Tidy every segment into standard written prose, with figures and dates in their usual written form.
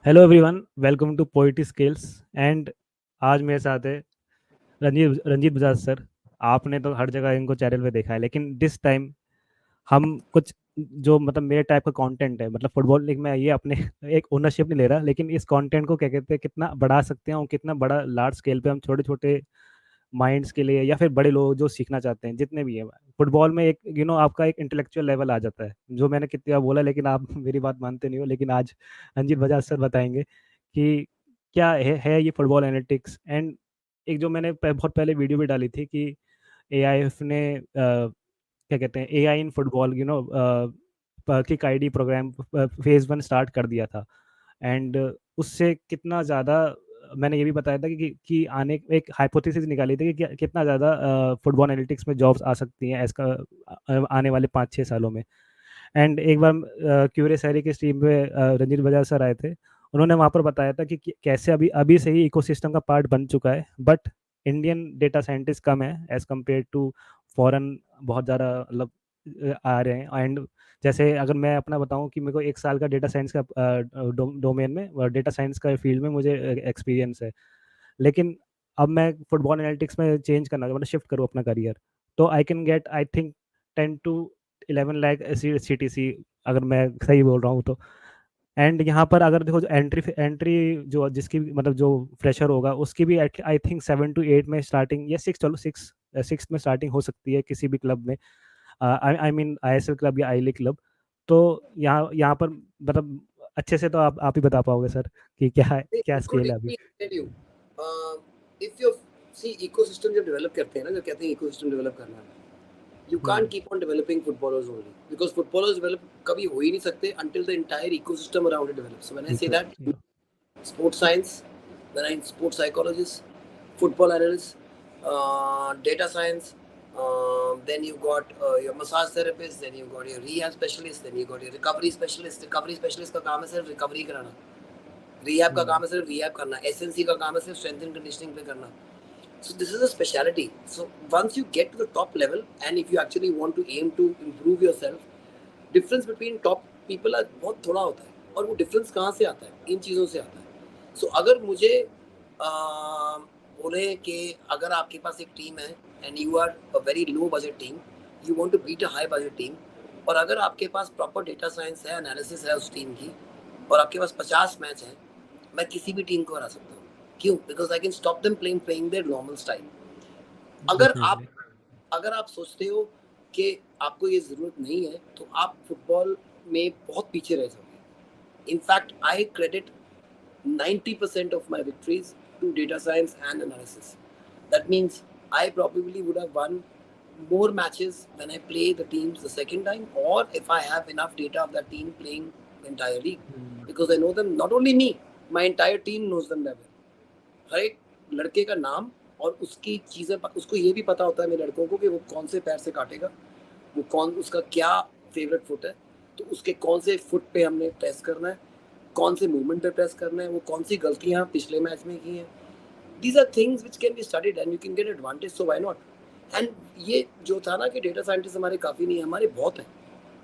Hello everyone, welcome to poetry skills. And आज मेरे साथ है रंजीत रंजीत बजाज सर। आपने तो हर जगह इनको चैनल पे देखा है, लेकिन दिस टाइम हम कुछ जो मतलब मेरे टाइप का कंटेंट है, मतलब फुटबॉल लीग में ये अपने एक ओनरशिप नहीं ले रहा, लेकिन इस कंटेंट को क्या कहते हैं कितना बढ़ा सकते हैं और कितना बड़ा लार्ज स्केल पे हम छोटे छोटे माइंड्स के लिए या फिर बड़े लोग जो सीखना चाहते हैं जितने भी है फुटबॉल में, एक आपका एक इंटेलेक्चुअल लेवल आ जाता है, जो मैंने कितनी बार बोला लेकिन आप मेरी बात मानते नहीं हो। लेकिन आज रंजीत बजाज सर बताएंगे कि क्या है ये फुटबॉल एनालिटिक्स। एंड एक जो मैंने बहुत पहले वीडियो भी डाली थी कि एआईएफ ने क्या कहते हैं AI in football kick ID program phase 1 start कर दिया था। एंड उससे कितना ज़्यादा मैंने ये भी बताया था कि आने एक हाइपोथेसिस निकाली थी कि कितना ज़्यादा फुटबॉल एनालिटिक्स में जॉब्स आ सकती हैं इसका आने वाले 5-6 सालों में। एंड एक बार क्यूरियस हैरी की स्ट्रीम पे रंजीत बजाज सर आए थे। उन्होंने वहाँ पर बताया था कि कैसे अभी अभी से ही इकोसिस्टम का पार्ट बन चुका है, बट इंडियन डेटा साइंटिस्ट कम है एज कम्पेयर टू फॉरेन। बहुत ज़्यादा मतलब आ रहे हैं। एंड जैसे अगर मैं अपना बताऊं कि मेरे को 1 साल का डेटा साइंस का डोमेन में डेटा साइंस का फील्ड में मुझे एक्सपीरियंस है। लेकिन अब मैं फुटबॉल एनालिटिक्स में चेंज करना मतलब शिफ्ट करूँ अपना करियर, तो I can get I think 10 to 11 lakh CTC, अगर मैं सही बोल रहा हूँ तो। एंड यहाँ पर अगर देखो जो एंट्री जो जिसकी मतलब जो फ्रेशर होगा उसकी भी आई थिंक 7 to 8 में स्टार्टिंग, या 6, चलो 6 में स्टार्टिंग हो सकती है किसी भी क्लब में। आई मीन ISL क्लब या आई लीग क्लब। तो यहाँ यहाँ पर मतलब अच्छे से तो आप ही बता पाओगे सर कि क्या है, क्या स्केल है अभी। इफ यू सी इकोसिस्टम जब डेवलप करते हैं ना, जब कहते हैं इकोसिस्टम डेवलप करना है, you can't hmm. keep on developing footballers only because footballers develop कभी हो ही नहीं सकते until the entire ecosystem around it develops. So when I say eco that, sports science, then I sports psychologist, football analyst, data science, then you got your massage therapist, then you got your rehab specialist, then you got your recovery specialist. Recovery specialist का काम है सिर्फ recovery कराना, rehab का काम है सिर्फ rehab करना, एसएनसी का काम है सिर्फ स्ट्रेंथ एंड कंडीशनिंग पे करना. So this is a specialty. So once you get to the top level, and if you actually want to aim to improve yourself, difference between top people are बहुत थोड़ा होता है. और वो difference कहाँ से आता है? इन चीज़ों से आता है. So अगर मुझे बोले कि अगर आपके पास एक टीम है and you are a very low budget team, you want to beat a high budget team, और अगर आपके पास proper data science है, analysis है उस टीम की, और आपके पास 50 मैच हैं, मैं किसी भी टीम को हरा सकता हूँ. क्यों? Because I can stop them playing there normal style. अगर आप डेफिनेटली। अगर आप सोचते हो कि आपको ये जरूरत नहीं है, तो आप फुटबॉल में बहुत पीछे रह जाओगे. In fact I credit 90% of my victories to data science and analysis. That means I probably would have won more matches when I play the teams the second time, or if I have enough data of that team playing the entire league, because I know them. Not only me, my entire team knows them better. हर एक लड़के का नाम और उसकी चीज़ें, उसको ये भी पता होता है मेरे लड़कों को कि वो कौन से पैर से काटेगा, वो कौन, उसका क्या फेवरेट फुट है, तो उसके कौन से फुट पे हमने प्रेस करना है, कौन से मूवमेंट पे प्रेस करना है, वो कौन सी गलतियाँ पिछले मैच में की हैं. These are things which can be studied and you can get advantage, so why not. And ये जो था ना कि डेटा साइंटिस्ट हमारे काफ़ी नहीं है, हमारे बहुत हैं,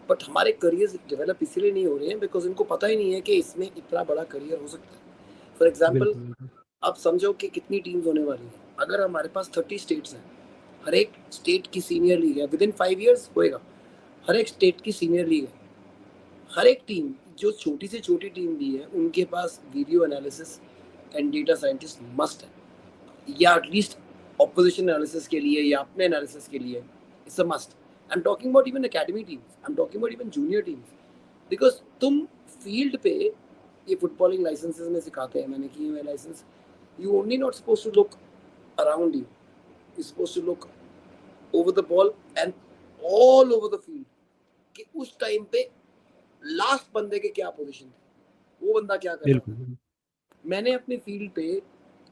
बट हमारे करियर डेवलप इसीलिए नहीं हो रहे हैं बिकॉज इनको पता ही नहीं है कि इसमें इतना बड़ा करियर हो सकता है. फॉर एग्जाम्पल, बिल्कुल बिल्कुल। अब समझो कि कितनी टीम्स होने वाली हैं. अगर हमारे पास 30 स्टेट्स हैं, हर एक स्टेट की सीनियर लीग है, विद इन 5 ईयर्स होएगा, हर एक स्टेट की सीनियर लीग है. हर एक टीम, जो छोटी से छोटी टीम भी है, उनके पास video analysis and data scientist must है, या एटलीस्ट ऑपोजिशन एनालिसिस के लिए या अपने एनालिसिस के लिए it's a must. I am talking about even academy teams, I am talking about even junior teams. Because तुम फील्ड पे, ये फुटबॉलिंग लाइसेंसेस में सिखाते हैं, मैंने किए हुए licence, you only not supposed to look around you. You're supposed to look over the ball and all over the field. कि उस टाइम पे लास्ट बंदे के क्या पोजीशन थे, वो बंदा क्या कर रहा था. बिल्कुल। मैंने अपनी फील्ड पे,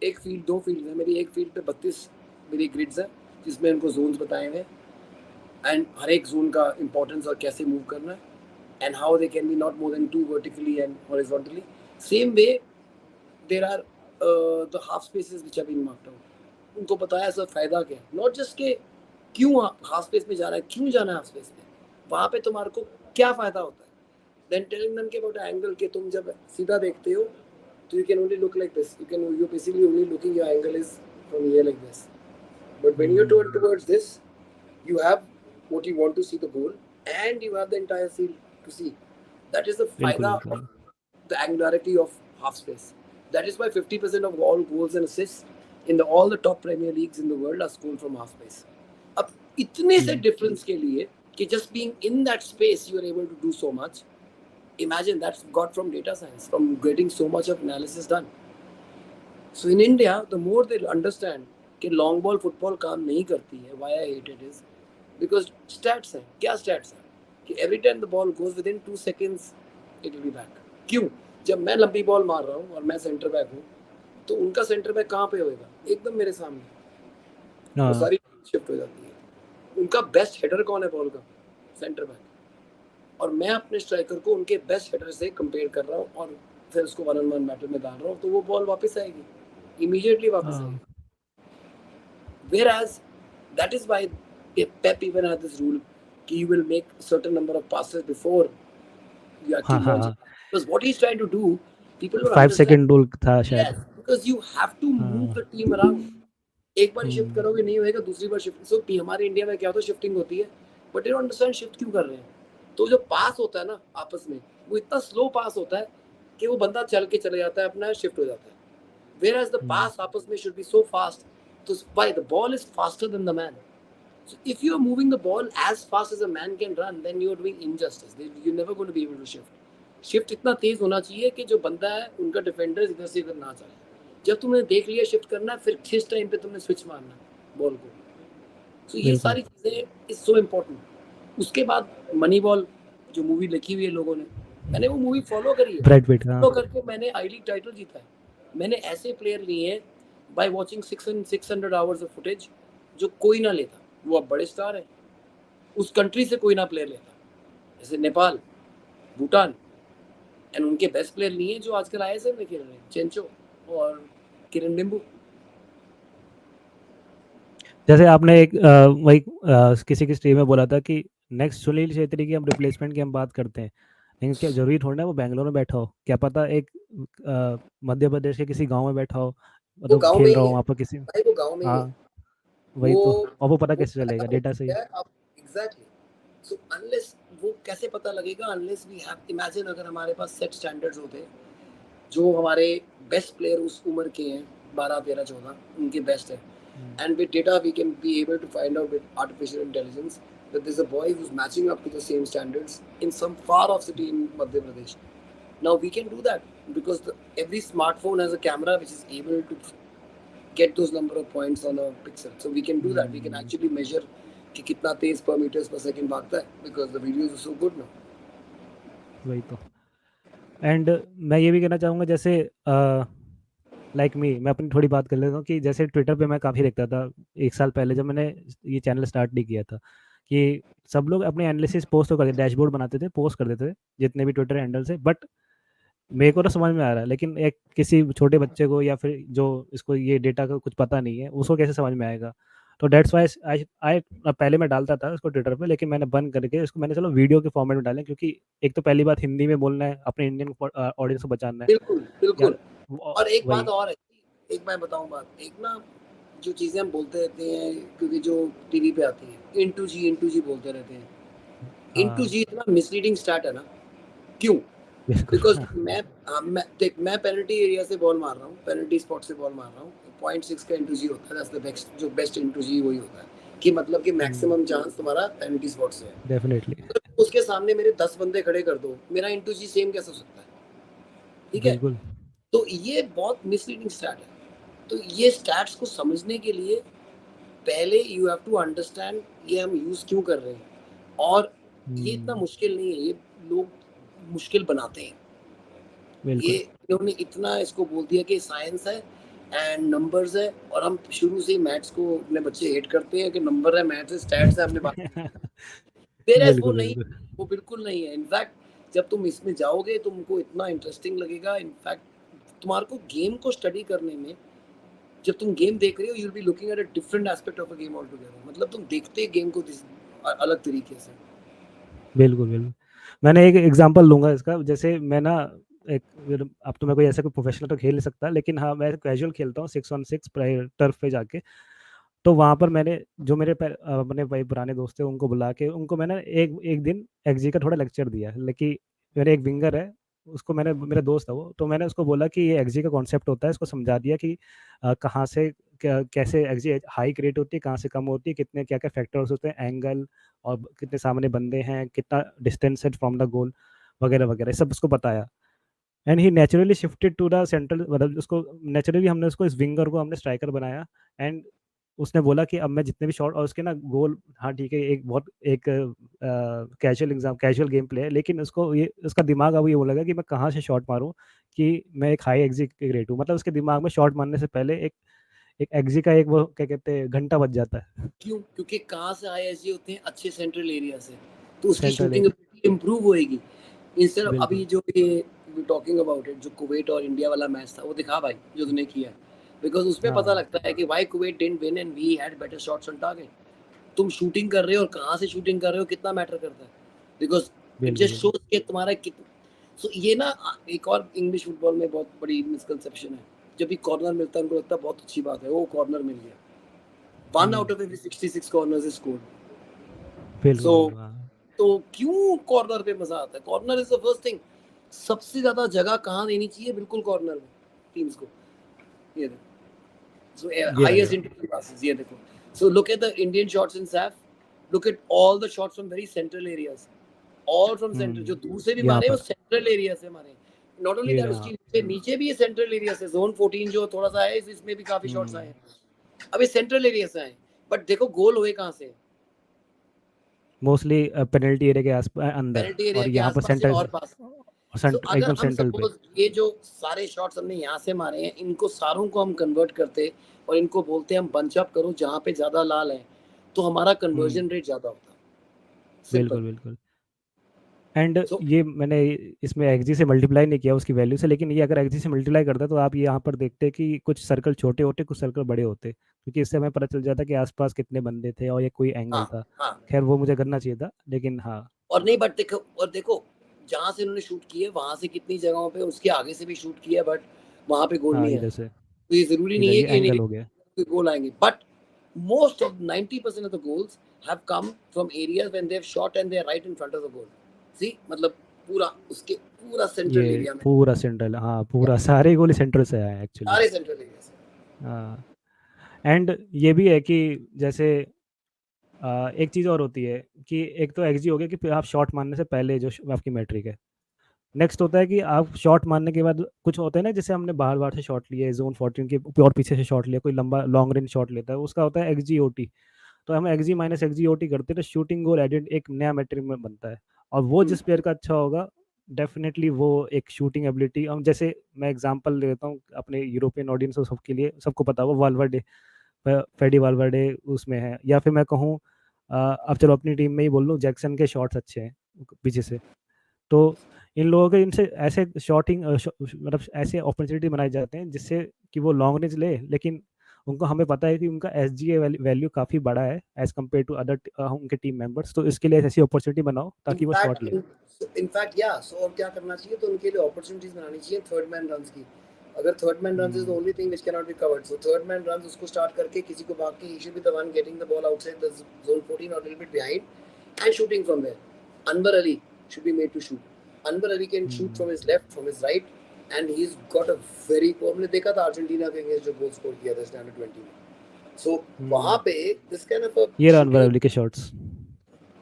एक फील्ड, दो फील्ड है मेरी, एक फील्ड पे 32 मेरी ग्रिड्स है जिसमें उनको जोन्स बताए हुए हैं एंड हर एक जोन का इंपॉर्टेंस और कैसे मूव करना है and how they can be not more than 2 vertically and horizontally. Same way there are the half spaces which have been marked out. उनको बताया सर फायदा क्या है, नॉट जस्ट के क्यों हाफ स्पेस में जाना है, क्यों जाना है हाफ स्पेस में, वहाँ पे तुम्हारे को क्या फायदा होता है. देन टेलिंग देम के अबाउट एंगल, के तुम जब सीधा देखते हो So you can only look like this. You're basically only looking, your angle is from here like this. But when you're towards this, you have what you want to see, the goal, and you have the entire field to see. That is the बिल्कुल फायदा बिल्कुल of the angularity of half space. That is why 50% of all goals and assists in all the top Premier Leagues in the world are scored from half space. अब इतने से difference के लिए कि just being in that space you are able to do so much. Imagine that's got from data science, from getting so much of analysis done. So in India, the more they understand कि long ball football काम नहीं करती है, why I hate it is because stats हैं. क्या stats हैं कि every time the ball goes within 2 seconds it will be back. क्यों? जब मैं लंबी बॉल मार रहा हूँ और मैं सेंटर बैक हूँ तो उनका सेंटर बैक कहाँ पे होएगा? एकदम मेरे सामने. वो सारी शिफ्ट हो जाती है. उनका बेस्ट हेडर कौन है बॉल का? Centre back. और मैं अपने स्ट्राइकर को उनके बेस्ट हेडर से कंपेयर कर रहा हूँ और फिर उसको 1-on-1 बैटल में डाल रहा हूँ तो वो बॉल वापस आएगी, इमीडिएटली वापस आएगी. Whereas that is why Pep even had this rule कि you will make certain number of passes before you actually launch it. Because what he's trying to do, people don't 5 understand. Second rule था शायद. Yes, because you have to move the team around. एक बार shift करोगे नहीं होएगा, दूसरी बार shift. सो हमारे India में क्या होता है, शिफ्टिंग होती है, but they don't understand shift क्यों कर रहे हैं. तो जो पास होता है ना आपस में, वो इतना स्लो पास होता है कि वो बंदा चल के चले जाता है, अपना शिफ्ट हो जाता है. Whereas the pass आपस में should be so fast. So why the ball is faster than the man. So if you are moving the ball as fast as a man can run, then you are doing injustice. You're never going to be able to shift. Shift इतना तेज होना चाहिए कि जो बंदा है उनका defender इधर से इधर ना चले. जब तुमने देख लिया शिफ्ट करना है, फिर किस टाइम पे तुमने स्विच मारना बॉल को. सो ये सारी चीजें इज सो इम्पोर्टेंट. उसके बाद मनी बॉल जो मूवी लिखी हुई है लोगों ने, मैंने वो मूवी फॉलो करी है. फॉलो करके मैंने आई लीग टाइटल जीता है. मैंने ऐसे प्लेयर लिए हैं by watching 600 hours of footage जो कोई ना लेता. वो अब बड़े स्टार है, उस कंट्री से कोई ना प्लेयर लेता, जैसे नेपाल, भूटान. एंड उनके बेस्ट प्लेयर लिए जो आजकल आईएसएल में खेल रहे हैं, चेंचो और किरण लिम्बू. जैसे आपने एक वही किसी की स्ट्रीम में बोला था कि नेक्स्ट सुनील छेत्री की हम रिप्लेसमेंट की हम बात करते हैं, लेकिन क्या जरूरी थोड़ा ना वो बैंगलोर में बैठा हो. क्या पता एक मध्य प्रदेश के किसी गांव में बैठा हो, मतलब खेल रहा हो वहाँ पर किसी. भाई वो गांव में ही है. वही तो. और वो पता कैसे चलेगा? डेटा से ही. एग्जैक्टली. सो अनलेस वो कैसे पता लगेगा, अनलेस वी हैव, इमेजिन अगर हमारे पास सेट स्टैंडर्ड्स होते जो हमारे बेस्ट प्लेयर उस उम्र के हैं 12, 13, 14 उनके बेस्ट है. And with data we can be able to find out with artificial intelligence that there's a boy who's matching up to the same standards in some far off city in Madhya Pradesh. Now we can do that because every smartphone has a camera which is able to get those number of points on a pixel. So we can do that. We can actually measure कि कितना तेज per meters per second भागता है because the videos are so good now. वही तो. And मैं ये भी कहना चाहूँगा, जैसे लाइक मी, मैं अपनी थोड़ी बात कर लेता हूँ कि जैसे ट्विटर पे मैं काफ़ी देखता था 1 साल पहले जब मैंने ये चैनल स्टार्ट नहीं किया था, कि सब लोग अपने एनालिसिस पोस्ट तो करते, डैशबोर्ड बनाते थे, पोस्ट कर देते थे जितने भी ट्विटर हैंडल से. बट मेरे को तो समझ में आ रहा है, लेकिन एक किसी छोटे बच्चे को या फिर जो इसको ये डेटा का कुछ पता नहीं है उसको कैसे समझ में आएगा. तो डेट्स वाई आई पहले मैं डालता था उसको ट्विटर पे, लेकिन मैंने बंद करके उसको मैंने चलो वीडियो के फॉर्मेट में डालें, क्योंकि एक तो पहली बात हिंदी में बोलना है, अपने इंडियन ऑडियंस को बचाना है. बिल्कुल बिल्कुल. और एक बात और है, एक मैं बताऊं बात, एक ना जो चीजें हम बोलते रहते हैं क्योंकि जो टीवी पे आती है इंटू जी बोलते रहते हैं. इंटू जी इतना मिसलीडिंग स्टार्ट है ना. क्यों? बिकॉज मैं पेनल्टी एरिया से बॉल मार रहा हूँ, पेनल्टी स्पॉट से बॉल मार रहा हूँ, 0.6 का इंटू जी होता है. दैट्स द बेस्ट, जो बेस्ट इंटू जी वही होता है कि मतलब कि मैक्सिमम चांस तुम्हारा पेनल्टी स्पॉट से है. डेफिनेटली. तो उसके सामने मेरे 10 बंदे खड़े कर दो, मेरा इंटू जी सेम कैसे हो सकता है? ठीक है. तो ये बहुत मिसलीडिंग स्टैट है. तो ये स्टैट्स को समझने के लिए पहले यू हैव टू अंडरस्टैंड ये हम यूज क्यों कर रहे हैं. और ये इतना मुश्किल नहीं है, ये लोग मुश्किल बनाते हैं. ये इन्होंने इतना इसको बोल दिया कि साइंस है एंड नंबर्स है, और हम शुरू से ही मैथ्स को अपने बच्चे हेट करते हैं कि नंबर है, मैथ्स है, स्टैट्स है. हमने बात वो नहीं, वो बिल्कुल नहीं है. इनफैक्ट जब तुम इसमें जाओगे तुमको इतना इंटरेस्टिंग लगेगा. इनफैक्ट तुम्हारे को गेम को स्टडी करने में, जब तुम गेम देख रहे हो, you will be looking at a different aspect of a game all together. मतलब तुम देखते गेम को अलग तरीके से. बिल्कुल. मैंने एक एग्जांपल लूंगा इसका. जैसे मैं ना एक अब तो मैं कोई ऐसा कोई प्रोफेशनल तो खेल नहीं सकता, लेकिन हाँ मैं कैजुअल खेलता हूँ 6 on 6 टर्फ पे जाके। तो वहाँ पर मैंने जो अपने भाई पुराने दोस्त थे उनको बुला के उनको मैंने एक एक दिन एक्जी का थोड़ा लेक्चर दिया। लेकिन मेरे एक विंगर है, उसको मैंने, मेरा दोस्त है वो, तो मैंने उसको बोला कि ये एक्जी का कॉन्सेप्ट होता है, इसको समझा दिया कि कहाँ से कैसे एक्जी हाई क्रिएट होती है, कहाँ से कम होती है, कितने क्या क्या फैक्टर्स होते हैं, एंगल और कितने सामने बंदे हैं, कितना डिस्टेंस है फ्रॉम द गोल वगैरह वगैरह, सब उसको बताया। And he naturally shifted to the central, मतलब उसको नेचुरली हमने उसको इस विंगर को हमने स्ट्राइकर बनाया। एंड उसने बोला कि अब मैं जितने भी शॉट और उसके ना गोल, हाँ ठीक है, एक बहुत एक कैजुअल गेम प्ले है, लेकिन उसको ये उसका दिमाग अब ये बोलेगा कि मैं कहाँ से शॉट मारूं कि मैं एक हाई एग्जीक्यूट हूँ। मतलब उसके दिमाग में शॉट मारने से पहले एक एक्जी का एक वो क्या कहते हैं घंटा बज जाता है। क्यों? क्योंकि कहाँ से आईएसजी होते हैं? अच्छे सेंट्रल एरिया से, तो उसकी central shooting area, ability improve होएगी। इंस्टेड ऑफ बिल्कुल। अभी जो ये टॉकिंग अबाउट इट, जो कुवैत और इंडिया वाला मैच था, वो दिखा भाई जो तूने किया, बिकॉज उसमें पता हाँ लगता है कि why Kuwait didn't win and we had better shots on target. तुम शूटिंग कर रहे हो और कहाँ से शूटिंग कर रहे हो कितना मैटर करता है, बिकॉज इट बिल्कुल जस्ट बिल्कुल। शोज कि तुम्हारा कितना। सो ये ना एक और इंग्लिश फुटबॉल में बहुत बड़ी मिसकंसेप्शन है। जब भी कॉर्नर मिलता है उनको लगता है बहुत अच्छी बात है, वो कॉर्नर मिल गया। One out of every 66 corners is scored. बिल्कुल सो बिल्कुल। हाँ तो क्यों कॉर्नर पे मजा आता है? Corner is the first thing. सबसे ज्यादा जगह कहाँ देनी चाहिए? बिल्कुल कॉर्नर में टीम्स को। ये देखो, so ये highest रहेगा। interval passes, ये देखो। So look at the Indian shots in SAF, look at all the shots from very central areas, all from center। जो दूर से भी यहाँ मारे वो पर सेंट्रल एरिया से मारे। नॉट ओनली ये दैट, रहा। उसकी नीचे नीचे भी ये सेंट्रल एरिया से, जोन 14 जो थोड़ा सा है इसमें भी काफी शॉट्स आए हम्म। हैं। अब ये सेंट्रल एरिया से आए, बट देखो गोल हुए कहाँ से? मोस्टली पेनल्टी एरिया के आस अंदर, पेनल्टी एरिया और के यहाँ पर आसपास से सेंटर, और पास। सो अगर एकदम हम सेंट्रल पे। सपोज ये जो सारे शॉट्स हमने यहाँ से मारे हैं, इनको सारों को हम कन्वर्ट करते और इनको बोलते हैं हम बंच अप करो जहाँ पे ज्यादा लाल है, तो हमारा कन्वर्जन रेट ज्यादा होता है। सिंपल। बिल्कुल बिल्कुल। एंड सो ये मैंने इसमें एक्जी से मल्टीप्लाई नहीं किया उसकी वैल्यू से, लेकिन ये अगर एक्जी से मल्टीप्लाई करता तो आप ये यहाँ पर देखते कि कुछ सर्कल छोटे होते, कुछ सर्कल बड़े होते, क्योंकि इससे हमें पता चल जाता कि आसपास कितने बंदे थे और ये कोई एंगल हाँ था। हाँ। खैर वो मुझे करना चाहिए था, लेकिन हाँ। और नहीं, बट देखो, और देखो जहाँ से उन्होंने शूट किए वहां से कितनी जगहों पे उसके आगे से भी शूट किया, बट वहां पे गोल हाँ नहीं आया। इधर से, तो ये जरूरी नहीं इधर है ये कि एंगल हो गया। गोल आएंगे, but most of 90% of the goals have come from areas when they've shot and they're right in front of the goal। see, मतलब पूरा उसके पूरा सेंट्रल ये एरिया में, पूरा सेंट्रल, हाँ पूरा सारे गोली सेंट्रल से आए एक्चुअली। सारे सेंट्रल एरिया से। हाँ। एंड ये भी है कि जैसे एक चीज़ और होती है कि एक तो एक्जी हो गया कि आप शॉट मारने से पहले जो आपकी मैट्रिक है। नेक्स्ट होता है कि आप शॉट मारने के बाद कुछ होता है ना, जैसे हमने बाहर बाहर से शॉट लिए, जोन 14 के और पीछे से शॉट लिया, कोई लंबा लॉन्ग रेंज शॉट लेता है, उसका होता है एक्जी। तो हम एक्जी माइनस एक्जी करते हैं तो शूटिंग गोल एडेड एक नया मैट्रिक में बनता है। और वो जिस प्लेयर का अच्छा होगा, डेफिनेटली वो एक शूटिंग एबिलिटी, हम जैसे मैं एग्जांपल देता हूँ अपने यूरोपियन ऑडियंस सबके लिए, सबको पता होगा वाल्वर्डे, फेडी वाल्वर्डे उसमें है। या फिर मैं कहूँ अब चलो अपनी टीम में ही बोल लूँ, जैक्सन के शॉट्स अच्छे हैं पीछे से। तो इन लोगों के इनसे ऐसे शॉटिंग मतलब ऐसे अपॉर्चुनिटी बनाए जाते हैं जिससे कि वो लॉन्ग रेंज ले, लेकिन उनको हमें पता है कि उनका एस जी ए वैल्यू काफ़ी बड़ा है एज कम्पेयर टू अदर उनके टीम मेंबर्स, तो इसके लिए ऐसी अपॉर्चुनिटी बनाओ ताकि वो शॉट ले। इनफैक्ट या सो और क्या करना चाहिए, तो उनके लिए अपॉर्चुनिटीज बनानी चाहिए थर्ड मैन रन्स की। अगर third man runs is the only thing which can not be covered, so third man runs उसको स्टार्ट करके किसी को भाग के, he should be the one getting the ball outside the zone 14 और little bit behind and shooting from there. Anwar Ali should be made to shoot. Anwar Ali can shoot from his left, from his right, and he is got a very, हमने देखा था Argentina के against जो goal score किया था standard 20 में। सो वहां पे दिस काइंड ऑफ अ ये शूटिंग। रन के शॉट्स,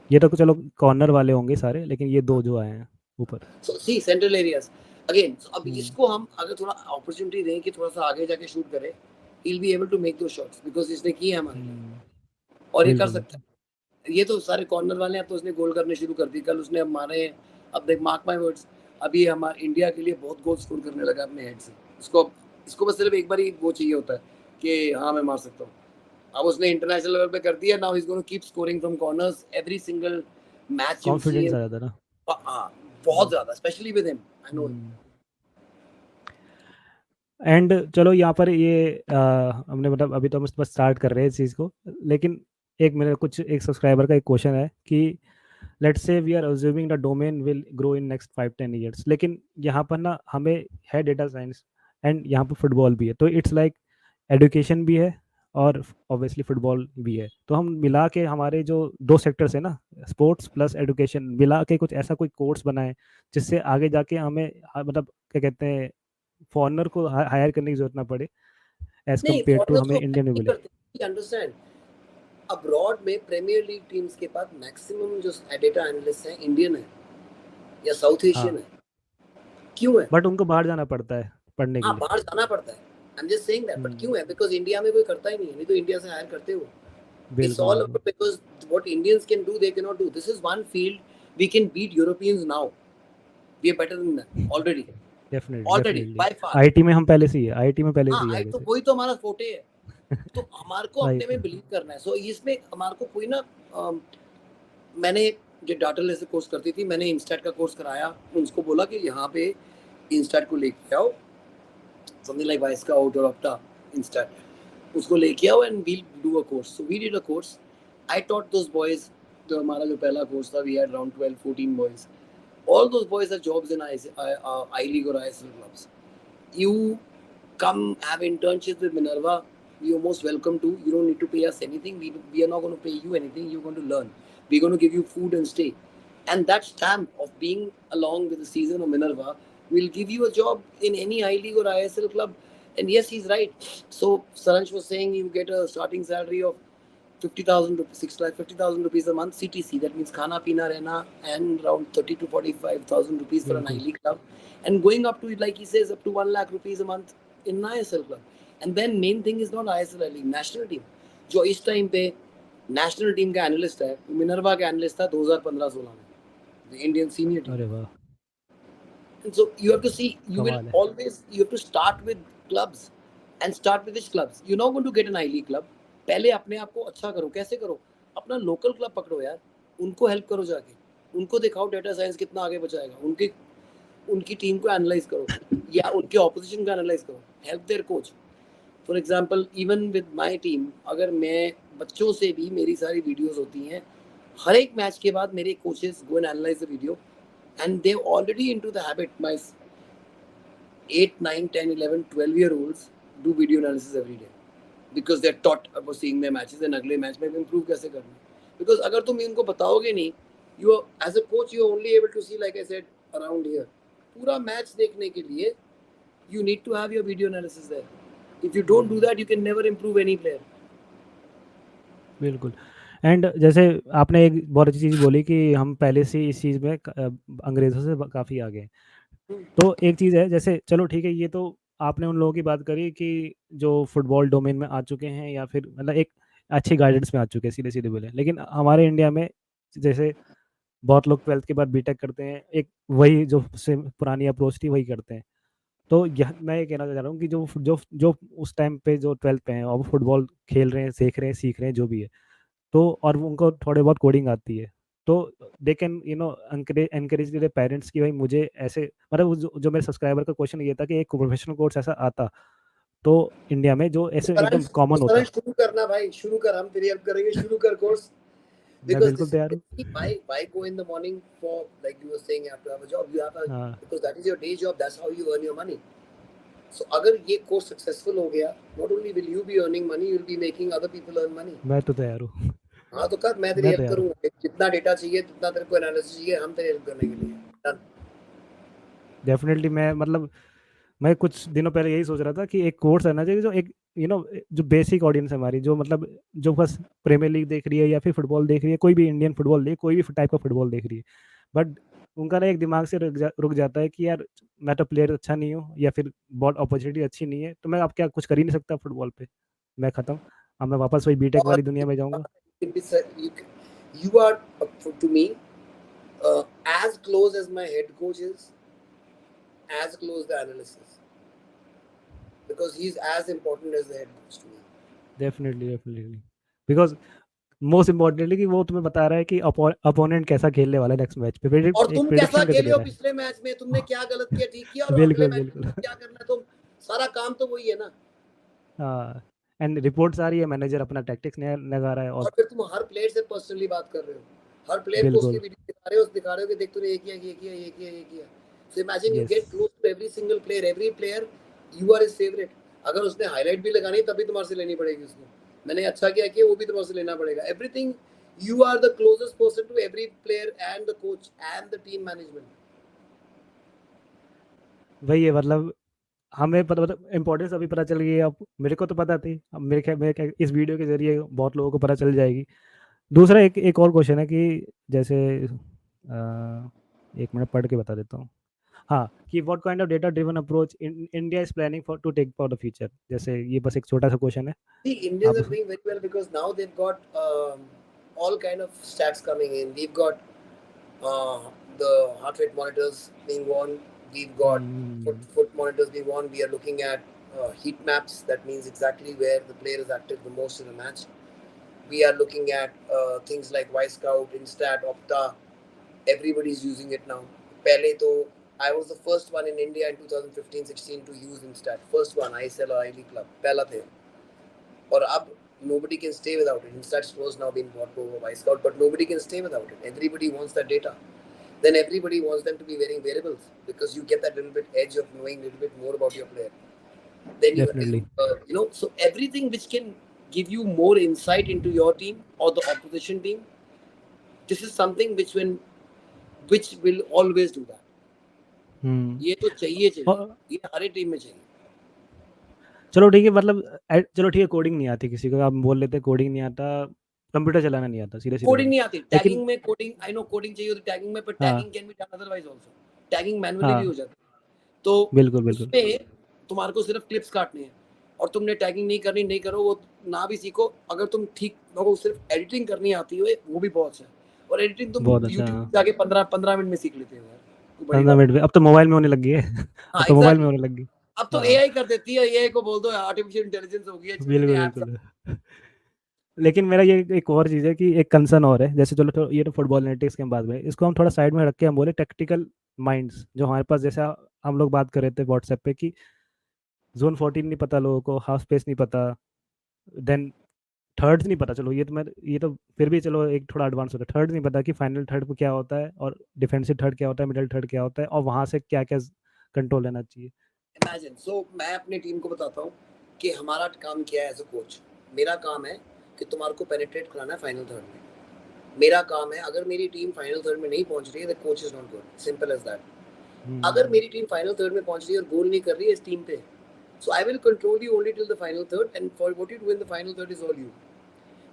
ये तो चलो कॉर्नर वाले होंगे सारे, लेकिन ये दो जो आए हैं ऊपर। सो सी सेंट्रल एरियाज अगेन। अब हम्म इसको हम अगर थोड़ा अपॉर्चुनिटी दें कि थोड़ा सा आगे जाके शूट करे, he'll be able to make those shots because इसने किए हमारे लिए, हम्म, और ये कर बिल्कुल सकता बिल्कुल। है। ये तो सारे कॉर्नर वाले हैं, अब तो उसने गोल करने शुरू कर दी, कल उसने अब मारे हैं। अब देख, मार्क माय वर्ड्स, अभी हमारे इंडिया के लिए बहुत गोल स्कोर करने लगा अपने हेड से। इसको इसको बस सिर्फ एक बार ही वो चाहिए होता है कि हाँ मैं मार सकता हूँ। अब उसने इंटरनेशनल लेवल पे कर दिया, now he is going to keep scoring from corners every single match you see. Confidence आ जाता है ना। हाँ, बहुत ज्यादा, specially with him, I know. And चलो यहाँ पर ये हमने मतलब अभी तो हम बस स्टार्ट कर रहे हैं इस चीज़ को, लेकिन एक मेरे कुछ एक सब्सक्राइबर का एक क्वेश्चन है कि let's say we are assuming the domain will grow in next 5-10 years, लेकिन यहाँ पर ना हमें है डेटा साइंस एंड यहाँ पर फुटबॉल भी है, तो इट्स लाइक एडुकेशन भी है और ऑब्वियसली फुटबॉल भी है, तो हम मिला के हमारे जो दो सेक्टर्स है ना, स्पोर्ट्स प्लस एडुकेशन, मिला के कुछ ऐसा कोई कोर्स बनाए जिससे आगे जाके हमें मतलब क्या कहते हैं, फॉरनर को हायर करने की जरूरत ना पड़े एज नहीं, कम्पेयर टू फॉरनर्स हमें को इंडियन में नहीं मिले। करते, अंडरस्टैंड। अब्रॉड में प्रीमियर लीग टीम्स के पास मैक्सिमम जो डेटा एनालिस्ट हैं इंडियन है या साउथ एशियन हाँ, है। क्यों है? बट उनको बाहर जाना पड़ता है पढ़ने के हाँ, लिए। बाहर जाना पड़ता है, I am just saying that, but hmm, क्यों है? बिकॉज इंडिया में कोई करता ही नहीं है, नहीं तो इंडिया से हायर करते हो। It's बिल्कुल all बिल्कुल। about because what Indians can do, they cannot do. This is one field we can beat Europeans now. We are better than them already. Definitely Already, definitely. by far. IT में हम पहले से ही है, IT में पहले हाँ, से ही आई आगे तो से। वही तो हमारा फोटे है। तो हमारे को वही अपने तो। में बिलीव करना है। सो इसमें हमारे को कोई ना मैंने जो डाटा लेसे कोर्स करती थी, मैंने इंस्टेट का कोर्स कराया, उसको बोला कि यहाँ पे इंस्टेट को लेके आओ, something like Wyscout और ऑप्टा इंस्टेट, उसको लेके आओ and we'll do a course. So we did a course, I taught those boys. जो हमारा जो पहला कोर्स था, we had around 12-14 boys, all those boys have jobs in I League or ISL clubs. You come have internships with Minerva, you're most welcome to. You don't need to pay us anything. We are not going to pay you anything. You're going to learn. We're going to give you food and stay. And that stamp of being along with the season of Minerva will give you a job in any I League or ISL club. And yes, he's right. So Saransh was saying you get a starting salary of 50,000 rupees, 50,000 rupees a month CTC. That means khana, pina, rehna, and around 30 to 45,000 rupees for an I बिल्कुल League club, and going up to, like he says, up to 1 lakh rupees a month in an ISL club. And then main thing is not ISL I League, national team. जो इस time पे national team का analyst है, Minerva का analyst था 2015-16 में, the Indian senior team. अरे वाह, And so you have to see, you will कमाल है। always, you have to start with clubs. And start with which clubs? You're not going to get an I League club. पहले अपने आप को अच्छा करो। कैसे करो? अपना लोकल क्लब पकड़ो यार, उनको हेल्प करो जाके, उनको दिखाओ डेटा साइंस कितना आगे बचाएगा, उनकी उनकी टीम को एनालाइज करो या उनके ऑपोजिशन को एनालाइज करो, help their coach. For example even with my team, अगर मैं बच्चों से भी मेरी सारी वीडियोस होती हैं, हर एक मैच के बाद मेरे coaches go and analyse the video, and they're already into the habit. My 8, 9, 10, 11, 12-year-olds do video analysis every day because they're taught about seeing their matches and अगले मैच में improve कैसे करना है। Because अगर तुम इनको बताओगे नहीं, you are, as a coach you are only able to see, like I said, around here. पूरा मैच देखने के लिए you need to have your video analysis there. If you don't do that, you can never improve any player. बिल्कुल। And जैसे आपने एक बहुत अच्छी चीज़ बोली कि हम पहले से इस चीज़ में अंग्रेज़ों से काफ़ी आगे हैं। तो एक चीज़ है, जैसे चलो ठीक है, ये तो आपने उन लोगों की बात करी कि जो फुटबॉल डोमेन में आ चुके हैं या फिर मतलब एक अच्छी गाइडेंस में आ चुके हैं, सीधे सीधे बोले, लेकिन हमारे इंडिया में जैसे बहुत लोग 12th के बाद बीटेक करते हैं, एक वही जो सेम पुरानी अप्रोच थी वही करते हैं। तो यह मैं ये कहना चाह रहा हूँ कि जो जो जो उस टाइम पे जो 12th पे हैं और वो फुटबॉल खेल रहे हैं, सीख रहे हैं, जो भी है, तो और वो उनको थोड़े बहुत कोडिंग आती है, तो they can encourage their parents कि भाई मुझे ऐसे, मतलब जो मेरे सब्सक्राइबर का क्वेश्चन ये था कि एक प्रोफेशनल कोर्स ऐसा आता तो इंडिया में जो ऐसे एकदम कॉमन होता। शुरू करना भाई, शुरू कर, हम तेरी हेल्प करेंगे, शुरू कर कोर्स। मैं Because बिल्कुल this तैयार हूँ। is why go in the morning for, like you were saying, you have to have a job, you have a, हाँ, because that is your day job, that's how you earn your money. So अगर ये course successful हो गया, not only will you be earning money, you will be making other people earn money. मैं तो तैयार हूँ। हाँ तो कर, मैं तेरी मैं हेल्प तैयार हूँ। करूंगा, जितना डेटा चाहिए, जितना तेरे को एनालिसिस चाहिए, हम तेरी हेल्प करने के लिए। Done. डेफिनेटली मैं मतलब मैं कुछ दिनों पहले यही सोच रहा था कि एक कोर्स रहना चाहिए जो एक जो बेसिक ऑडियंस है हमारी, जो मतलब जो बस प्रीमियर लीग देख रही है या फिर फुटबॉल देख रही है, कोई भी इंडियन फुटबॉल देख, कोई भी टाइप का फुटबॉल देख रही है, बट उनका ना एक दिमाग से रुक जाता है कि यार मैं तो प्लेयर अच्छा नहीं हूँ या फिर बहुत अपॉर्चुनिटी अच्छी नहीं है, तो मैं अब क्या कुछ कर ही नहीं सकता फुटबॉल पे, मैं खत्म, अब मैं वापस वही बीटेक और वाली दुनिया में जाऊँगा। you are, to me, as close as my head coach is, as close the analyst is, because he's as important as the head coach to me. Definitely definitely, because most importantly कि वो तुम्हें बता रहा है कि opponent कैसा खेलने वाला है नेक्स्ट मैच पे, और एक तुम कैसा प्रिडिक्शन करके खेले दे हो रहा है। पिछले मैच में, तुमने क्या गलत किया, ठीक किया, और अगले बिल्कुल मैच में बिल्कुल। तुम्हें क्या करना है, तो सारा काम तो वही है ना। हाँ, एंड रिपोर्ट्स आ रही है, मैनेजर अपना टैक्टिक्स लगा रहा है, और और फिर तुम हर प्लेयर से पर्सनली बात कर रहे हो, हर प्लेयर को उसकी बिल्कुल। वीडियो दिखा रहे हो कि देख तूने ये किया ये किया ये किया ये किया. So imagine you yes, get close to every player you are his favorite. अगर उसने हाईलाइट भी लगानी तभी तुम्हारे से लेनी पड़ेगी उसको. मैंने अच्छा किया वो भी तुम्हारे से लेना पड़ेगा. Everything you are the closest person to every player and the coach and the team management. वही है मतलब हमें पता मतलब इम्पोर्टेंस अभी पता चल गई है। अब मेरे को तो पता थी, अब मेरे ख्याल इस वीडियो के जरिए बहुत लोगों को पता चल जाएगी। दूसरा एक एक और क्वेश्चन है कि जैसे एक मिनट पढ़ के बता देता हूँ। हाँ, कि what kind of data driven approach India is planning for to take for the future. जैसे ये बस एक छोटा सा क्वेश्चन है। The Indians आप are doing very well because now they've got all kind of stats coming in. We've got uh, the heart rate monitors being worn. We've got foot monitors being worn. We are looking at heat maps. That means exactly where the player is active the most in a match. We are looking at things like Y Scout, Instat, Opta. Everybody's using it now. Pehle to, I was the first one in India in 2015-16 to use Instat. First one, ISL or I League club. Pehla the. Or अब nobody can stay without it. Instat Sports now being bought over by Scout, but nobody can stay without it. Everybody wants that data. Then everybody wants them to be wearing variables because you get that little bit edge of knowing a little bit more about your player. Then definitely. you know, so everything which can give you more insight into your team or the opposition team, this is something which will always do that. ये तो चाहिए ये हर team में चाहिए. चलो ठीक है, मतलब चलो ठीक है, कोडिंग नहीं आती किसी को, आप बोल लेते कोडिंग नहीं आता, कंप्यूटर चलाना नहीं आता, सीधे सीधे कोडिंग बात। नहीं आती. लेकिन टैगिंग में कोडिंग, आई नो कोडिंग चाहिए होती टैगिंग में, पर हाँ tagging can be done otherwise also. Tagging manually भी हाँ, हो जाती है. तो बिल्कुल बिल्कुल। उसमें तुम्हारे को सिर्फ क्लिप्स काटने हैं और तुमने टैगिंग नहीं करनी, नहीं करो, वो ना भी सीखो. अगर तुम ठीक लोगों सिर्फ एडिटिंग करनी आती हो वो भी बहुत अच्छा है. और एडिटिंग तुम बहुत अच्छा, यूट्यूब हाँ। जाके 15 मिनट में सीख लेते हो यार. कोई बड़ी 15 बात मिनट नहीं. में अब तो मोबाइल में होने लगी है। अब हाँ तो मोबाइल में एग्जैक्टली. होने लगी। अब तो हाँ एआई कर देती है. एआई को बोल दो आर्टिफिशियल इंटेलिजेंस हो गई है, इतने बिल्कुल ऐप्स. बिल्कुल। लेकिन मेरा ये एक और चीज़ है कि एक कंसर्न और है, जैसे चलो तो ये तो फुटबॉल एनालिटिक्स के बाद में इसको हम थोड़ा साइड में रख के हम बोले टेक्टिकल माइंड्स जो हमारे पास, जैसे हम लोग बात कर रहे थे व्हाट्सएप पे कि जोन 14 नहीं पता लोगों को, हाफ स्पेस नहीं पता, देन थर्ड्स नहीं पता। चलो ये तो फिर भी चलो एक थोड़ा एडवांस होता है। थर्ड नहीं पता कि फाइनल थर्ड को क्या होता है, और डिफेंसिव थर्ड क्या होता है, मिडल थर्ड क्या होता है, और वहाँ से क्या क्या कंट्रोल लेना चाहिए। इमेजिन. सो मैं अपनी टीम को बताता हूँ कि हमारा काम क्या है एज अ कोच. मेरा काम है कि तुम्हारे को पेनिट्रेट कराना है फाइनल थर्ड में. मेरा काम है, अगर मेरी टीम फाइनल थर्ड में नहीं पहुंच रही है, the coach is not good. Simple as that. अगर मेरी टीम फाइनल थर्ड में पहुंच रही है और गोल नहीं कर रही है इस टीम पे, so I will control you only till the final third, and for what you do in the final third is all you.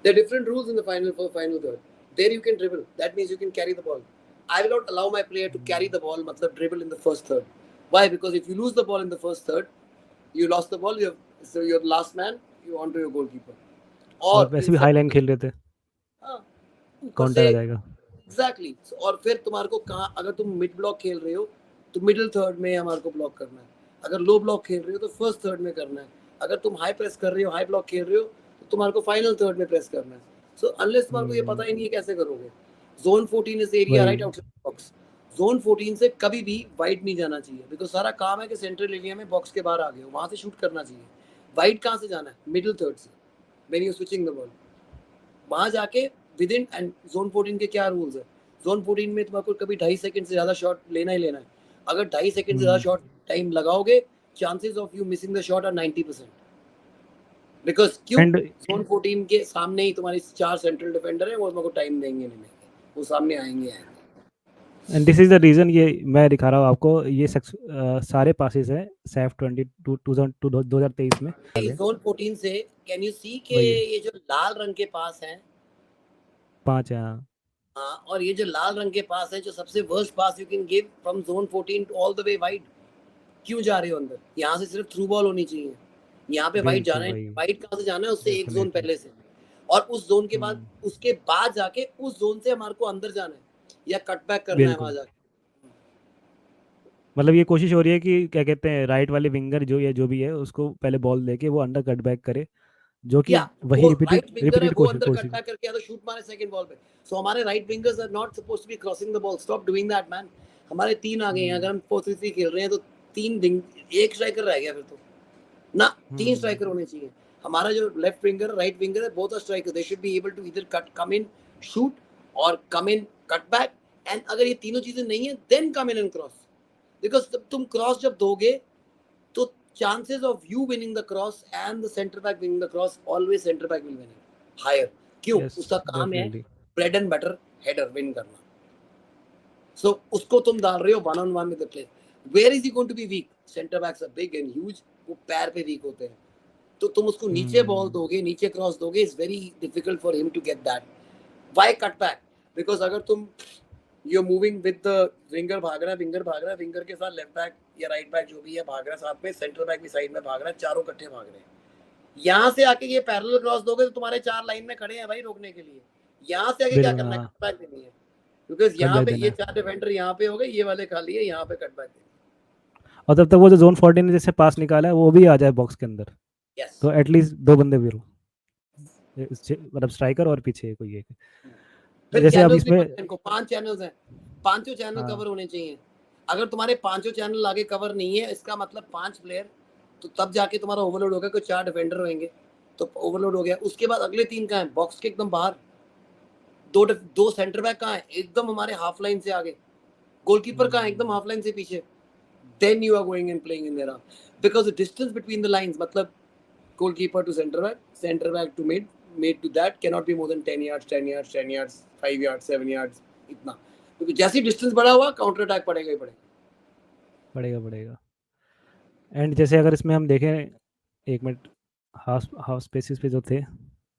There are different rules in the final third. There you can dribble. That means you can carry the ball. I will not allow my player to carry the ball, matlab dribble in the first third. Why? Because if you lose the ball in the first third, you lost the ball. So you're the last man. You on to your goalkeeper. और और वैसे इन भी high सब line खेल रहे थे, हाँ, ऊपर काउंटर से आ जाएगा। एग्जैक्टली. और फिर तुम्हारे को कहाँ, अगर तुम मिड ब्लॉक खेल रहे हो तो मिडिल थर्ड में हमारे को ब्लॉक करना है. अगर लो ब्लॉक खेल रहे हो तो फर्स्ट थर्ड में करना है. अगर तुम हाई प्रेस कर रहे हो, हाई ब्लॉक खेल रहे हो, तो तुम्हारे को फाइनल थर्ड में प्रेस करना है. सो अनलेस तुम्हारे को ये पता ही नहीं है कैसे करोगे. जोन 14 इज एरिया वही राइट आउटसाइड बॉक्स. जोन 14 से कभी भी वाइड नहीं जाना चाहिए, बिकॉज सारा काम है कि सेंट्रल एरिया में बॉक्स के बाहर आ गए हो, वहां से शूट करना चाहिए. वाइड कहाँ से जाना है? मिडिल थर्ड से. When you switching the ball वहां जाके विद इन. एंड जोन 14 के क्या रूल्स है? जोन 14 में तुम्हारे को कभी 2.5 सेकंड से ज्यादा शॉट लेना ही लेना है. अगर 2.5 सेकंड से ज्यादा शॉट टाइम लगाओगे, chances of you missing the shot are 90%. Because क्यों? एंड जोन 14 के सामने ही तुम्हारी 4 सेंट्रल डिफेंडर है, वो तुम्हारे को टाइम देंगे नहीं देंगे, वो सामने आएंगे. And this is the reason, ये मैं दिखा रहा हूँ आपको, ये सारे पासेस हैं सैफ 2023 में आ गए। जोन 14 से कैन यू सी के वही है, ये जो लाल रंग के पास हैं, 5 है हाँ। हाँ, और ये जो लाल रंग के पास है, जो सबसे worst pass you can give from zone 14 to all the way wide. क्यों जा रहे हो अंदर? यहाँ से सिर्फ थ्रू बॉल होनी चाहिए. यहाँ पे वाइड बिल्कुल जाना है. वही, वाइड कहाँ से जाना है? उससे एक जोन डेफिनेटली। पहले से. और उस जोन के बाद, उसके बाद जाके उस जोन से हमारे को अंदर जाना है या कट बैक करना है वहां बिल्कुल, जाके. मतलब ये कोशिश हो रही है कि क्या कहते हैं, राइट वाले विंगर जो या जो भी है उसको पहले बॉल देके वो अंडर कट बैक करे, जो कि या वही वो रिपीटेड राइट विंगर है, रिपीटेड वो कोशिश अंदर कट कोशिश बैक करके या तो शूट मारे सेकंड बॉल पे. सो हमारे right wingers are not supposed to be crossing the ball. Stop doing that man. हमारे 3 आ गए हैं. अगर हम 4-3-3 खेल रहे हैं तो 3 एक स्ट्राइकर रह गया फिर तो ना. 3 स्ट्राइकर होने चाहिए. हमारा जो लेफ्ट विंगर राइट विंगर है, both are striker. They should be able to either cut, come in, shoot और come in cut back, and अगर ये तीनों चीजें नहीं है then come in and cross, because तुम क्रॉस जब दोगे तो chances of you winning the cross and the center back winning the cross, always center back will win it higher. क्यों? यस उसका काम है definitely bread and butter header win करना. So उसको तुम डाल रहे हो one on one with the player. Where is he going to be weak? Centre backs are big and huge, वो पैर पे वीक होते हैं. तो तुम उसको नीचे बॉल दोगे, नीचे क्रॉस दोगे, is very difficult for him to get that. Why cut back? Because अगर तुम you moving with the winger, भाग रहा है विंगर, भाग रहा है विंगर के साथ लेफ्ट बैक या राइट बैक जो भी है भाग रहा है साथ में, सेंटर बैक भी साइड में भाग रहा है, चारों इकट्ठे भाग रहे हैं. यहाँ से आके ये पैरेलल क्रॉस दोगे तो तुम्हारे चार लाइन में खड़े हैं भाई रोकने के लिए. यहाँ से आके क्या बिल्कुल करना है? हाँ कट बैक देनी है. बिकॉज कट यहाँ बैक पे देना ये है। चार डिफेंडर यहाँ पे हो गए, ये वाले खाली है, यहाँ पे कट बैक देना. और तब तक वो जो जोन 14 ने जैसे पास निकाला है वो भी आ जाए बॉक्स के अंदर, यस. तो एटलीस्ट दो बंदे भी हो, मतलब स्ट्राइकर और पीछे कोई एक. फिर जैसे अब चैनल्स भी इसमें पता है इनको, 5 चैनल्स हैं, पांचों चैनल हाँ कवर होने चाहिए. अगर तुम्हारे पांचों चैनल आगे कवर नहीं है, इसका मतलब 5 प्लेयर, तो तब जाके तुम्हारा ओवरलोड होगा. कोई 4 डिफेंडर होंगे तो ओवरलोड हो गया. उसके बाद अगले 3 कहाँ हैं? बॉक्स के एकदम बाहर. दो सेंटर बैक कहाँ है? एकदम हमारे हाफ लाइन से आगे. गोलकीपर कहाँ है? एकदम हाफ लाइन से पीछे. Then you are going and playing in their half, because the distance between the lines, मतलब goalkeeper to center back to mid to that cannot be more than 10 yards, 10 yards, 10 yards, 5 yards, 7 yards, इतना. क्योंकि जैसी distance बड़ा हुआ counter attack पड़ेगा ही पड़ेगा. पड़ेगा पड़ेगा. एंड जैसे अगर इसमें हम देखें, एक मिनट, हाफ हाफ स्पेसिस पे जो थे,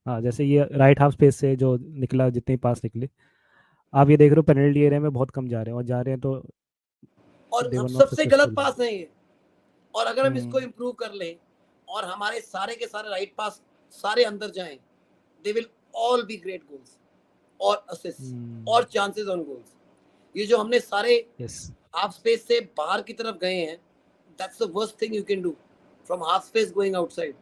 हाँ जैसे ये राइट हाफ स्पेस से जो निकला, जितने पास निकले, आप ये देख रहे हो पेनल्टी एरिया में बहुत कम जा रहे हैं, और जा रहे हैं तो और दे हम वर नॉट सबसे गलत सक्सेसफुल. पास है ये. और अगर हम इसको इम्प्रूव कर लें और हमारे सारे के सारे राइट पास सारे अंदर जाएं, they will all be great goals और असिस्ट और चांसेस ऑन गोल्स. ये जो हमने सारे यस. हाफ स्पेस से बाहर की तरफ गए हैं, that's the worst thing you can do from half space going outside.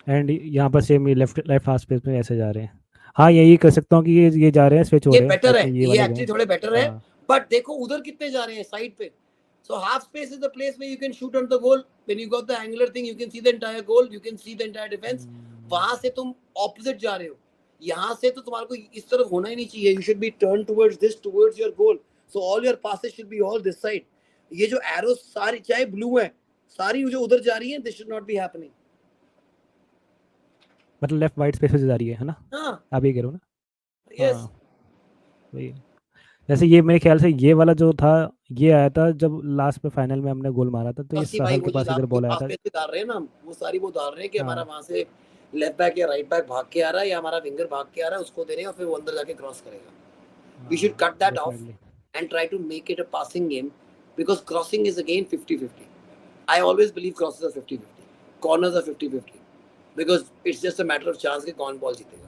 And यहाँ पर same left left half space में ऐसे जा रहे हैं. हाँ यही कर सकता हूँ कि ये जा रहे हैं, स्विच हो ये रहे हैं बेटर है, जितने ये ये वाले गए. एक्चुअली थोड़े बेटर है. हाँ बट देखो उधर कितने जा रहे हैं साइड पे. So half space is the place where you can shoot on the goal. When you got the angular thing you can see the entire goal, you can see the entire defence. वहां से तुम opposite जा रहे हो. यहाँ से तो तुम्हारे को इस तरफ होना ही नहीं चाहिए. You should be turn towards this, towards your goal. So all your passes should be all this side. ये जो एरो सारी चाहे ब्लू है, सारी जो उधर जा रही है, this should not be happening. मतलब लेफ्ट वाइट स्पेस से जा रही है ना, हाँ. आप ये कह रहे हो ना. यस. हाँ वही. जैसे ये मेरे ख्याल से ये वाला जो था, ये आया था जब लास्ट में फाइनल में हमने गोल मारा था, तो ये काशी भाई सहल वो के जो पास इधर बॉल आया हाफ था. स्पेस पे डाल रहे हैं ना हम, वो सारी वो डाल रहे हैं कि हमारा हाँ वहां से लेफ्ट बैक या राइट बैक भाग के आ रहा है या हमारा विंगर भाग के आ रहा है, उसको दे रहे हैं और फिर वो अंदर जाके क्रॉस करेगा. We should cut that off definitely. and try to make it a passing game, because crossing is again 50-50. I always believe crosses are 50-50. Corners are 50-50. Because it's just a matter of chance कि कौन ball जीतेगा.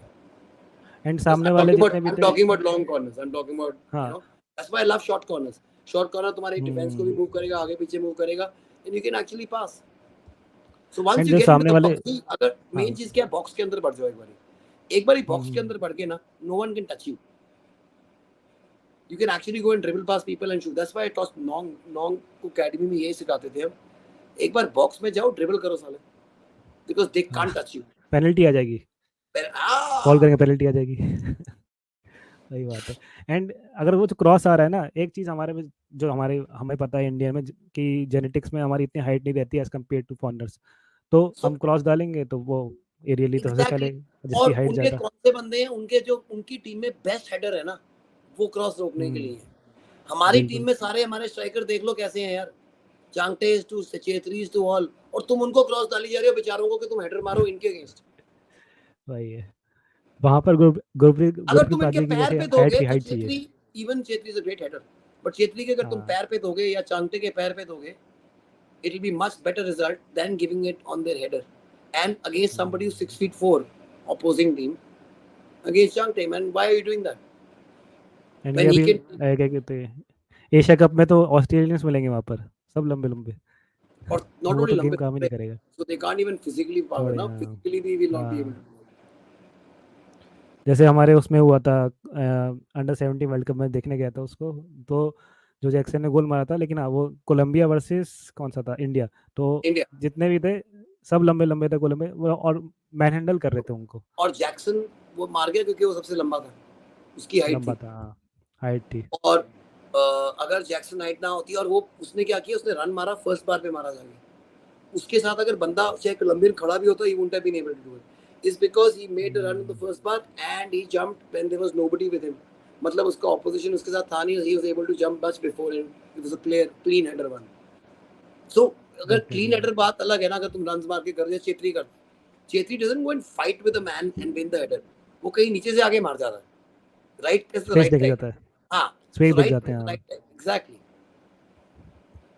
And Because सामने वाले जितने भी I'm थे. talking about long corners. I'm talking about, हाँ. you know, that's why I love short corners. Short corner तुम्हारे डिफेंस को भी मूव करेगा, आगे पीछे मूव करेगा, and you can actually pass. So once and you जो get into सामने the वाले. box, अगर हाँ मेन चीज क्या है, बॉक्स के अंदर बढ़ जाओ एक बारी बॉक्स के अंदर बढ़ के ना, no one can touch you. You can actually go and dribble past people and shoot. That's why I taught Nong को academy में यही सिखाते थे हम. एक बार बॉक्स में जाओ, ड्रिबल करो साले, because they can't touch you. Penalty आ जाएगी, कॉल करेंगे पेनल्टी आ जाएगी. सही बात है. एंड अगर वो जो क्रॉस आ रहा है ना, एक चीज़ हमारे में जो हमें पता है इंडिया में कि जेनेटिक्स में हमारी इतनी हाइट नहीं रहती है एज कम्पेयर टू फॉरनर्स, तो So हम क्रॉस डालेंगे तो वो एरियली तो सबसे exactly. पहले जिसकी और हाइट उनके ज़्यादा. कौन से बंदे हैं, उनके जो उनकी टीम में बेस्ट हेडर है ना, वो क्रॉस रोकने के लिए. हमारी टीम बिल्कुल में सारे हमारे स्ट्राइकर देख लो कैसे हैं यार. चांगटेज टू चेत्रीज टू ऑल, और तुम उनको क्रॉस डाली जा रहे हो बेचारों को कि तुम हेडर मारो इनके अगेंस्ट. वही है. वहाँ पर गुरप्रीत अगर गुरप्रीत तुम इनके पाजी की पैर जैसे पे हाइट दोगे की तो हाइट चाहिए. Chhetri is a great header, but Chhetri के अगर तुम हाँ पैर पे दोगे या चांगटे के पैर पे दोगे, it will be much better result than giving it on their header. And against somebody who's 6'4", opposing team, against young team, and why are you doing that? And ये When he अभी can, क्या कहते हैं, Asia cup में तो Australians मिलेंगे वहाँ पर, सब लंबे लंबे, or तो not वो only तो गेम लंबे, काम ही नहीं करेगा. so they can't even physically power थोड़े now. हाँ. Physically we will not be able हाँ to. जैसे हमारे उसमें हुआ था अंडर 17 वर्ल्ड कप में देखने गया था उसको, तो जो जैक्सन ने गोल मारा था, लेकिन हाँ वो कोलंबिया वर्सेस कौन सा था, इंडिया, तो India जितने भी थे सब लंबे लंबे थे कोलंबिया और मैन हैंडल कर रहे थे उनको. और जैक्सन वो मार गया क्योंकि वो सबसे लंबा था, उसकी हाइट लंबा थी। था, हाँ हाइट थी। और अगर जैक्सन हाइट ना होती और वो उसने क्या किया, उसने रन मारा, फर्स्ट बार पे मारा जाके, उसके साथ अगर बंदा चाहे कोलंबियन खड़ा भी होता, he wouldn't have been able to do it. Is because he made a run in the first bar and he jumped when there was nobody with him. मतलब उसका opposition उसके साथ था नहीं, he was able to jump much before and it was a clear clean header one. So अगर clean definitely. header बात अलग है ना, अगर तुम runs मार के कर दिया, चेत्री कर, Chhetri doesn't go and fight with a man and win the header. वो कहीं नीचे से आगे मार जाता है, right is the space right देख time. जाता है, हाँ, स्पेस so देख right जाते हैं, is the हाँ। right time, exactly.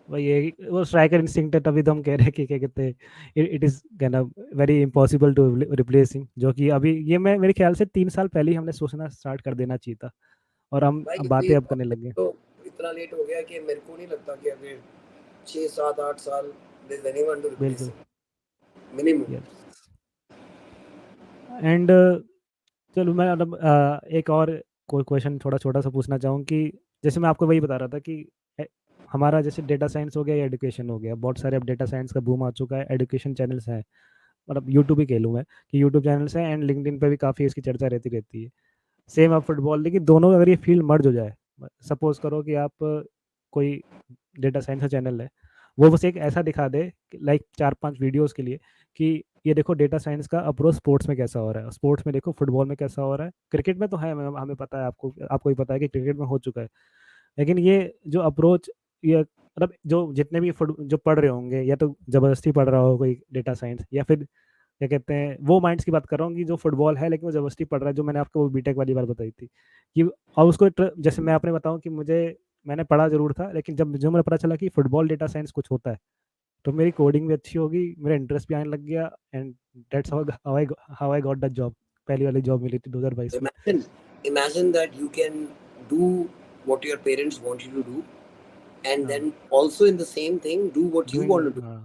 वही है, वो स्ट्राइकर इंस्टिंक्ट है, तभी तो हम कह रहे हैं कि क्या कहते हैं, इट इज कहना very impossible to replace him, जो कि अभी ये मैं मेरे ख्याल से 3 साल पहले ही हमने सोचना स्टार्ट कर देना चाहिए था, और हम भाई अब अभी बातें अब करने लग गए। तो इतना लेट हो गया कि मेरे को नहीं लगता कि अभी 6 7 8 साल there's anyone to replace बिल्कुल। him minimum. यस। एंड चलो मैं मतलब एक और कोई क्वेश्चन थोड़ा छोटा सा पूछना चाहूँ कि जैसे मैं आपको वही बता रहा था कि ए, हमारा जैसे डेटा साइंस हो गया या एजुकेशन हो गया, बहुत सारे अब डेटा साइंस का बूम आ चुका है, एजुकेशन चैनल्स हैं, मतलब यूट्यूब ही कह लूँ मैं कि यूट्यूब चैनल्स हैं, एंड लिंक्डइन पे भी काफ़ी इसकी चर्चा रहती रहती है। सेम अब फुटबॉल, लेकिन दोनों अगर ये फील्ड मर्ज हो जाए, सपोज करो कि आप कोई डेटा साइंस का चैनल है, वो बस एक ऐसा दिखा दे लाइक 4-5 वीडियोस के लिए कि ये देखो डेटा साइंस का अप्रोच स्पोर्ट्स में कैसा हो रहा है, स्पोर्ट्स में देखो फुटबॉल में कैसा हो रहा है, क्रिकेट में तो है, हमें पता है, आपको आपको भी पता है कि क्रिकेट में हो चुका है, लेकिन ये जो अप्रोच, ये मतलब जो जितने भी जो पढ़ रहे होंगे, या तो ज़बरदस्ती पढ़ रहा हो कोई डेटा साइंस, या फिर क्या कहते हैं, वो माइंड्स की बात कर रहा हूँ कि जो फुटबॉल है लेकिन वो ज़बरदस्ती पढ़ रहा है, जो मैंने आपको वो बीटेक वाली बात बताई थी कि, और उसको जैसे मैं अपने बताऊँ कि मैंने पढ़ा जरूर था, लेकिन जब जो मुझे पता चला कि फुटबॉल डेटा साइंस कुछ होता है, तो मेरी कोडिंग भी अच्छी होगी, मेरा इंटरेस्ट भी आने लग गया, and that's how I got the job. पहली वाली जॉब मिली थी 2022 में। Imagine that you can do what your parents want you to do and हाँ, then also in the same thing do what you doing, want to do हाँ।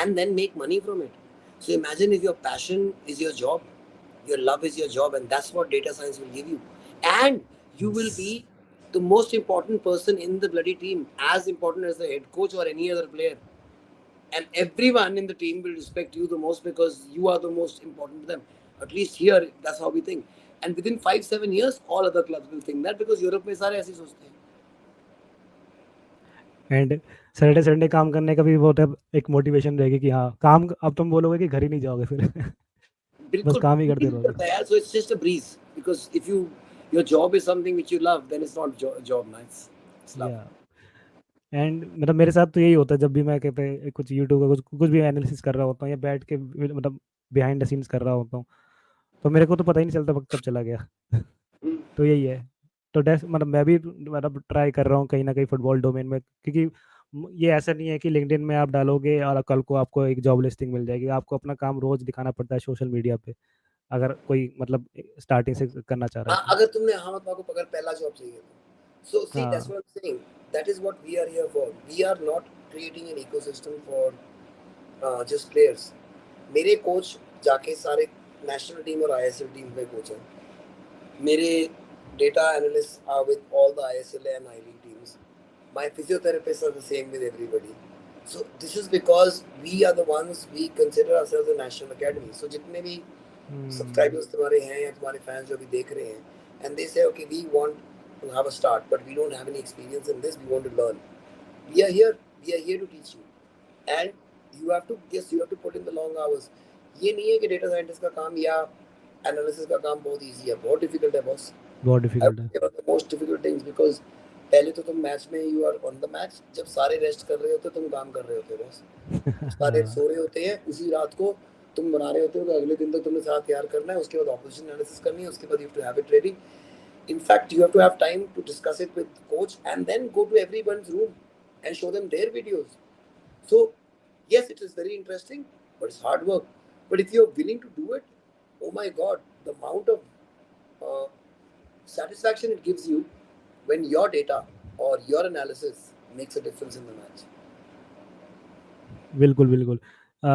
and then make money from it. So imagine if your passion is your job, your love is your job, and that's what data science will give you. And you will Yes. be the most important person in the bloody team, as important as the head coach or any other player. And everyone in the team will respect you the most because you are the most important to them. At least here, that's how we think. And within 5 7 years, all other clubs will think that because Europe में सारे ऐसे सोचते हैं. And Saturday Sunday काम करने का भी बहुत अब एक मोटिवेशन रहेगी कि हाँ काम, अब तुम बोलोगे कि घर ही नहीं जाओगे फिर बस बिल्कुल काम ही करते नहीं रहोगे। करता है यार. So it's just a breeze because if your job is something which you love, then it's not job, man. It's love. या एंड मतलब मेरे साथ तो यही होता है, जब भी मैं कहते हैं कुछ यूट्यूब का कुछ भी एनालिसिस कर रहा होता हूँ, या बैठ के मतलब बिहाइंड द सीन्स कर रहा होता हूँ, तो मेरे को तो पता ही नहीं चलता वक्त कब चला गया Hmm. तो यही है। तो मतलब मैं भी मतलब ट्राई कर रहा हूँ कहीं ना कहीं फुटबॉल डोमेन में, क्योंकि ये ऐसा नहीं है कि लिंक्डइन में आप डालोगे और कल को आपको एक जॉब लिस्टिंग मिल जाएगी, आपको अपना काम रोज दिखाना पड़ता है सोशल मीडिया पे, अगर कोई मतलब स्टार्टिंग से करना चाह रहा है हाँ, तो। अगर तुमने हाँ को पकड़ पहला जॉब चाहिए तो. So see, that's हाँ। what I'm saying. That is what we are here for. We are not creating an ecosystem for just players. मेरे कोच जाके सारे नेशनल टीम और आईएसएल टीम में कोच हैं. मेरे data analysts are with all the ISL and I League teams. My physiotherapists are the same with everybody. So this is because we are the ones, we consider ourselves a national academy. So जितने भी subscribers तुम्हारे हैं या तुम्हारे fans जो भी देख रहे हैं, and they say okay we want to have a start but we don't have any experience in this, we want to learn. We are here, we are here to teach you. And you have to, yes, you have to put in the long hours. ये नहीं है कि data scientist का काम या analysis का काम बहुत इजी है, बहुत डिफिकल्ट है बॉस. बहुत I डिफिकल्ट है। would say one of the most difficult things because पहले तो तुम मैच में you are on the match, जब सारे रेस्ट कर रहे होते तुम काम कर रहे होते हो बस. सारे हाँ, सो रहे होते हैं, उसी रात को तुम बना रहे होते हो कि अगले दिन तक तुमने साथ तैयार करना है, उसके बाद ऑपोजिशन एनालिसिस करनी है, उसके बाद you have to have it ready. In fact, you have to have time to discuss it with coach and then go to everyone's room and show them their videos. So, yes, it is very interesting, but it's hard work. But if you're willing to do it, oh my God, the amount of uh, satisfaction it gives you when your data or your analysis makes a difference in the match. बिल्कुल बिल्कुल। अ,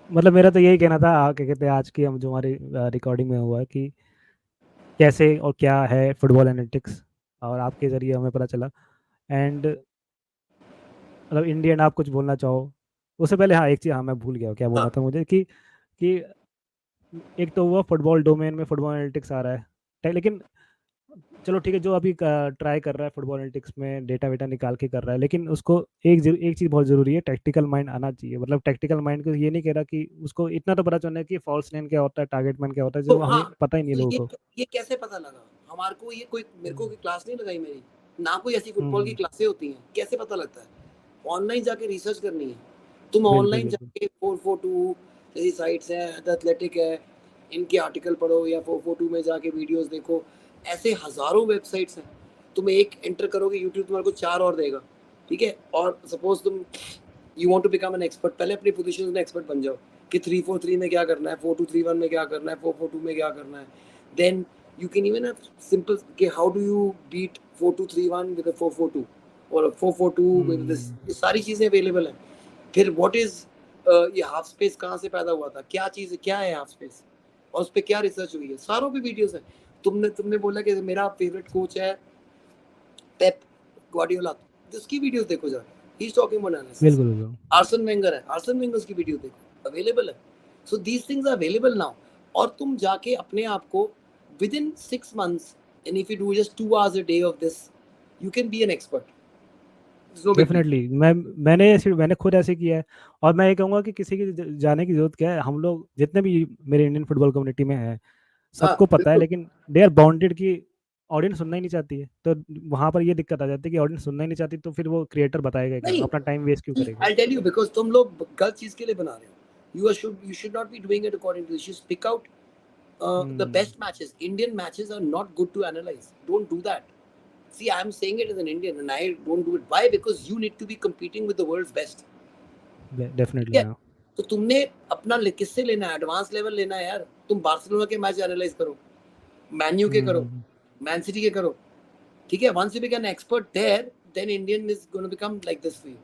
मतलब मेरा तो यही कहना था, क्या कहते हैं, आज की हम जो हमारी रिकॉर्डिंग में हुआ है कि कैसे और क्या है फुटबॉल एनालिटिक्स, और आपके ज़रिए हमें पता चला। एंड मतलब इंडियन, आप कुछ बोलना चाहो उससे पहले, हाँ एक चीज़, हाँ मैं भूल गया क्या बोलना था मुझे, कि एक तो हुआ फुटबॉल डोमेन में फुटबॉल एनालिटिक्स आ रहा है, लेकिन चलो ठीक है, जो अभी ट्राई कर रहा है फुटबॉल एनालिटिक्स में डेटा वेटा निकाल के कर रहा है, लेकिन उसको एक चीज़ बहुत ज़रूरी है, टैक्टिकल माइंड आना चाहिए। मतलब टैक्टिकल माइंड को ये नहीं कह रहा कि उसको इतना तो पता चलना है कि फॉल्स नाइन क्या होता है, टारगेट मैन क्या होता है, तो जो हमें हाँ, पता ही नहीं तो लोगों को। ये कैसे पता लगा हमारे को? ये कोई मेरे को हम्म कोई क्लास नहीं लगाई मेरी, ना कोई ऐसी फुटबॉल की हम्म, क्लासें होती हैं, कैसे पता लगता है? ऑनलाइन जाके रिसर्च करनी है। तुम बिल्कुल ऑनलाइन बिल्कुल। जाके 442 जैसी साइट्स हैं, द एथलेटिक है, इनके आर्टिकल पढ़ो या 442 में जाके वीडियोस देखो। ऐसे हजारों वेबसाइट्स हैं। तुम एक एंटर करोगे यूट्यूब, तुम्हारे को 4 और देगा, ठीक है? और सपोज तुम you want to become an expert, पहले अपनी पोजीशन में एक्सपर्ट बन जाओ कि 343 में क्या करना है, 4231 में क्या करना है, 442 में क्या करना है। Then you can even have simple okay, how do you beat 4231 with a 442 और 442 with this, हम्म ये सारी चीजें अवेलेबल हैं। फिर व्हाट इज ये हाफ स्पेस कहाँ से पैदा हुआ था, क्या चीज है, क्या है हाफ स्पेस, और उस पर क्या रिसर्च हुई है, सारों पे वीडियोस है। तुमने तुमने बोला कि मेरा फेवरेट कोच है पेप गार्डियोला, उसकी वीडियोस देखो जाके, he is talking about analysis. बिल्कुल बिल्कुल। आर्सन वेंगर है, आर्सन वेंगर की वीडियो देखो, अवेलेबल है। So these things are available now. और तुम जाके अपने आप को within 6 months, and if you do just 2 hours a day of this, you can be an expert. It's no big deal. Definitely मैंने खुद ऐसे किया है। और मैं ये कहूँगा कि किसी की जाने की जरूरत क्या है, हम लोग जितने भी मेरे इंडियन फुटबॉल कम्युनिटी में हैं हाँ सबको पता है, बिल्कुल। लेकिन दे आर बाउंडेड कि ऑडियंस सुनना ही नहीं चाहती है। तो वहां पर ये दिक्कत आ जाती है कि ऑडियंस सुनना ही नहीं चाहती, तो फिर वो क्रिएटर बताएगा क्या, नहीं, अपना टाइम वेस्ट क्यों करेगा। I'll tell you, because तुम लोग गलत चीज के लिए बना रहे हो। You should not be doing it according to this. You should pick out the hmm best matches. Indian matches are not good to analyze. Don't do that. See, I'm saying it as an Indian, and I don't do it. Why? Because you need to be competing with the world's best. ठीक definitely है? हाँ। तो तुमने अपना किससे लेना है? Advance level लेना है यार। तुम बार्सिलोना के मैच एनालाइज करो, मैन्यू के करो, हम्म मैन सिटी के करो, ठीक है? Once you become expert there, then Indian is gonna become like this for you.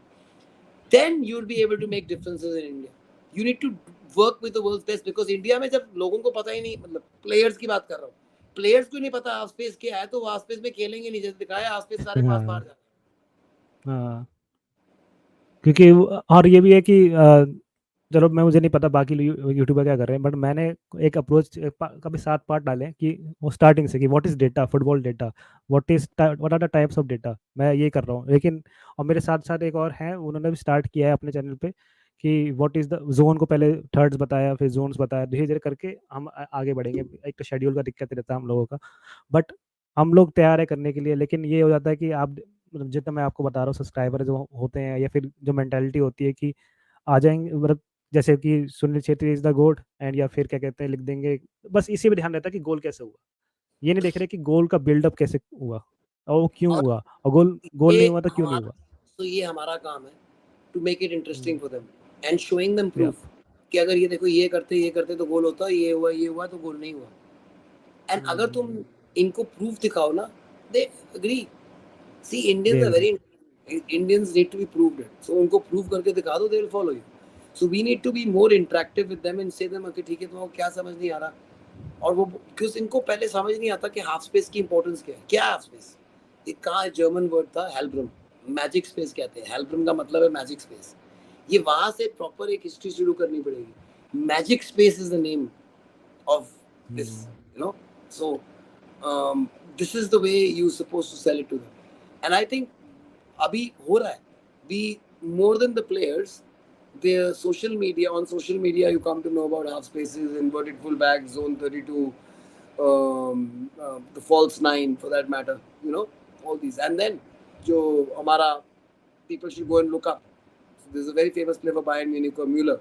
Then you'll be able to make differences in India. You need to work with the world's best, because India में जब लोगों को पता ही नहीं, मतलब players की बात कर रहा हूँ, प्लेयर्स को नहीं पता हाफ स्पेस क्या है, तो हाफ स्पेस में खेलेंगे नहीं। जैसे दिखाया, हाफ स्पेस सारे पास बाहर हाँ जाते हाँ। क्योंकि और ये भी है कि चलो मैं मुझे नहीं पता बाकी यूट्यूबर क्या कर रहे हैं, बट मैंने एक अप्रोच कभी 7 पार्ट डाले हैं कि वो स्टार्टिंग से कि what is data, football data, what are the types of data, मैं ये कर रहा हूँ। लेकिन और मेरे साथ साथ एक और हैं, उन्होंने भी स्टार्ट किया है अपने चैनल पे कि व्हाट इज द जोन, को पहले थर्ड्स बताया फिर जोन्स बताया, धीरे धीरे करके हम आगे बढ़ेंगे। एक तो शेड्यूल का दिक्कत रहता है हम लोगों का, बट हम लोग तैयार है करने के लिए। लेकिन ये हो जाता है कि आप मतलब जितना मैं आपको बता रहा हूँ, सब्सक्राइबर जो होते हैं या फिर जो मेंटालिटी होती है कि आ जाएंगे, मतलब जैसे कि सुनील छेत्री इज द गोड एंड या फिर क्या कहते हैं लिख देंगे, बस इसी में ध्यान रहता है कि गोल कैसे हुआ। ये नहीं देख रहे कि गोल का बिल्डअप कैसे हुआ और वो क्यों और हुआ, और गोल गोल ये नहीं हुआ तो क्यों नहीं हमारा हुआ। तो ये हमारा काम है to make it hmm, interesting for them and showing them या प्रूफ कि अगर ये देखो, ये करते तो गोल होता, ये हुआ तो गोल नहीं हुआ। एंड अगर तुम हम्म, इनको प्रूफ दिखाओ ना, they agree. See, Indians are बिल्कुल। Very, Indians need to be proved it. So उनको प्रूव करके दिखा दो, they will follow you. So we need to be more interactive with them and say them कि ठीक है, तुम्हारा क्या समझ नहीं आ रहा, और वो क्योंकि इनको पहले समझ नहीं आता कि हाफ स्पेस की इंपॉर्टेंस क्या है। क्या हाफ स्पेस? एक कहाँ जर्मन वर्ड था हेल्ब्रम, मैजिक स्पेस कहते हैं। हेल्ब्रम का मतलब है मैजिक स्पेस। ये वहां से प्रॉपर एक हिस्ट्री शुरू करनी पड़ेगी। Magic space is the name of this, hmm so this is the way you supposed to sell it to them. And I think अभी हो रहा है, we more than the players, the social media, on social media you come to know about half spaces, inverted fullback, zone 32, the false nine for that matter, all these. And then जो हमारा, people should go and look up. So there's a very famous player for Bayern Munich, Müller.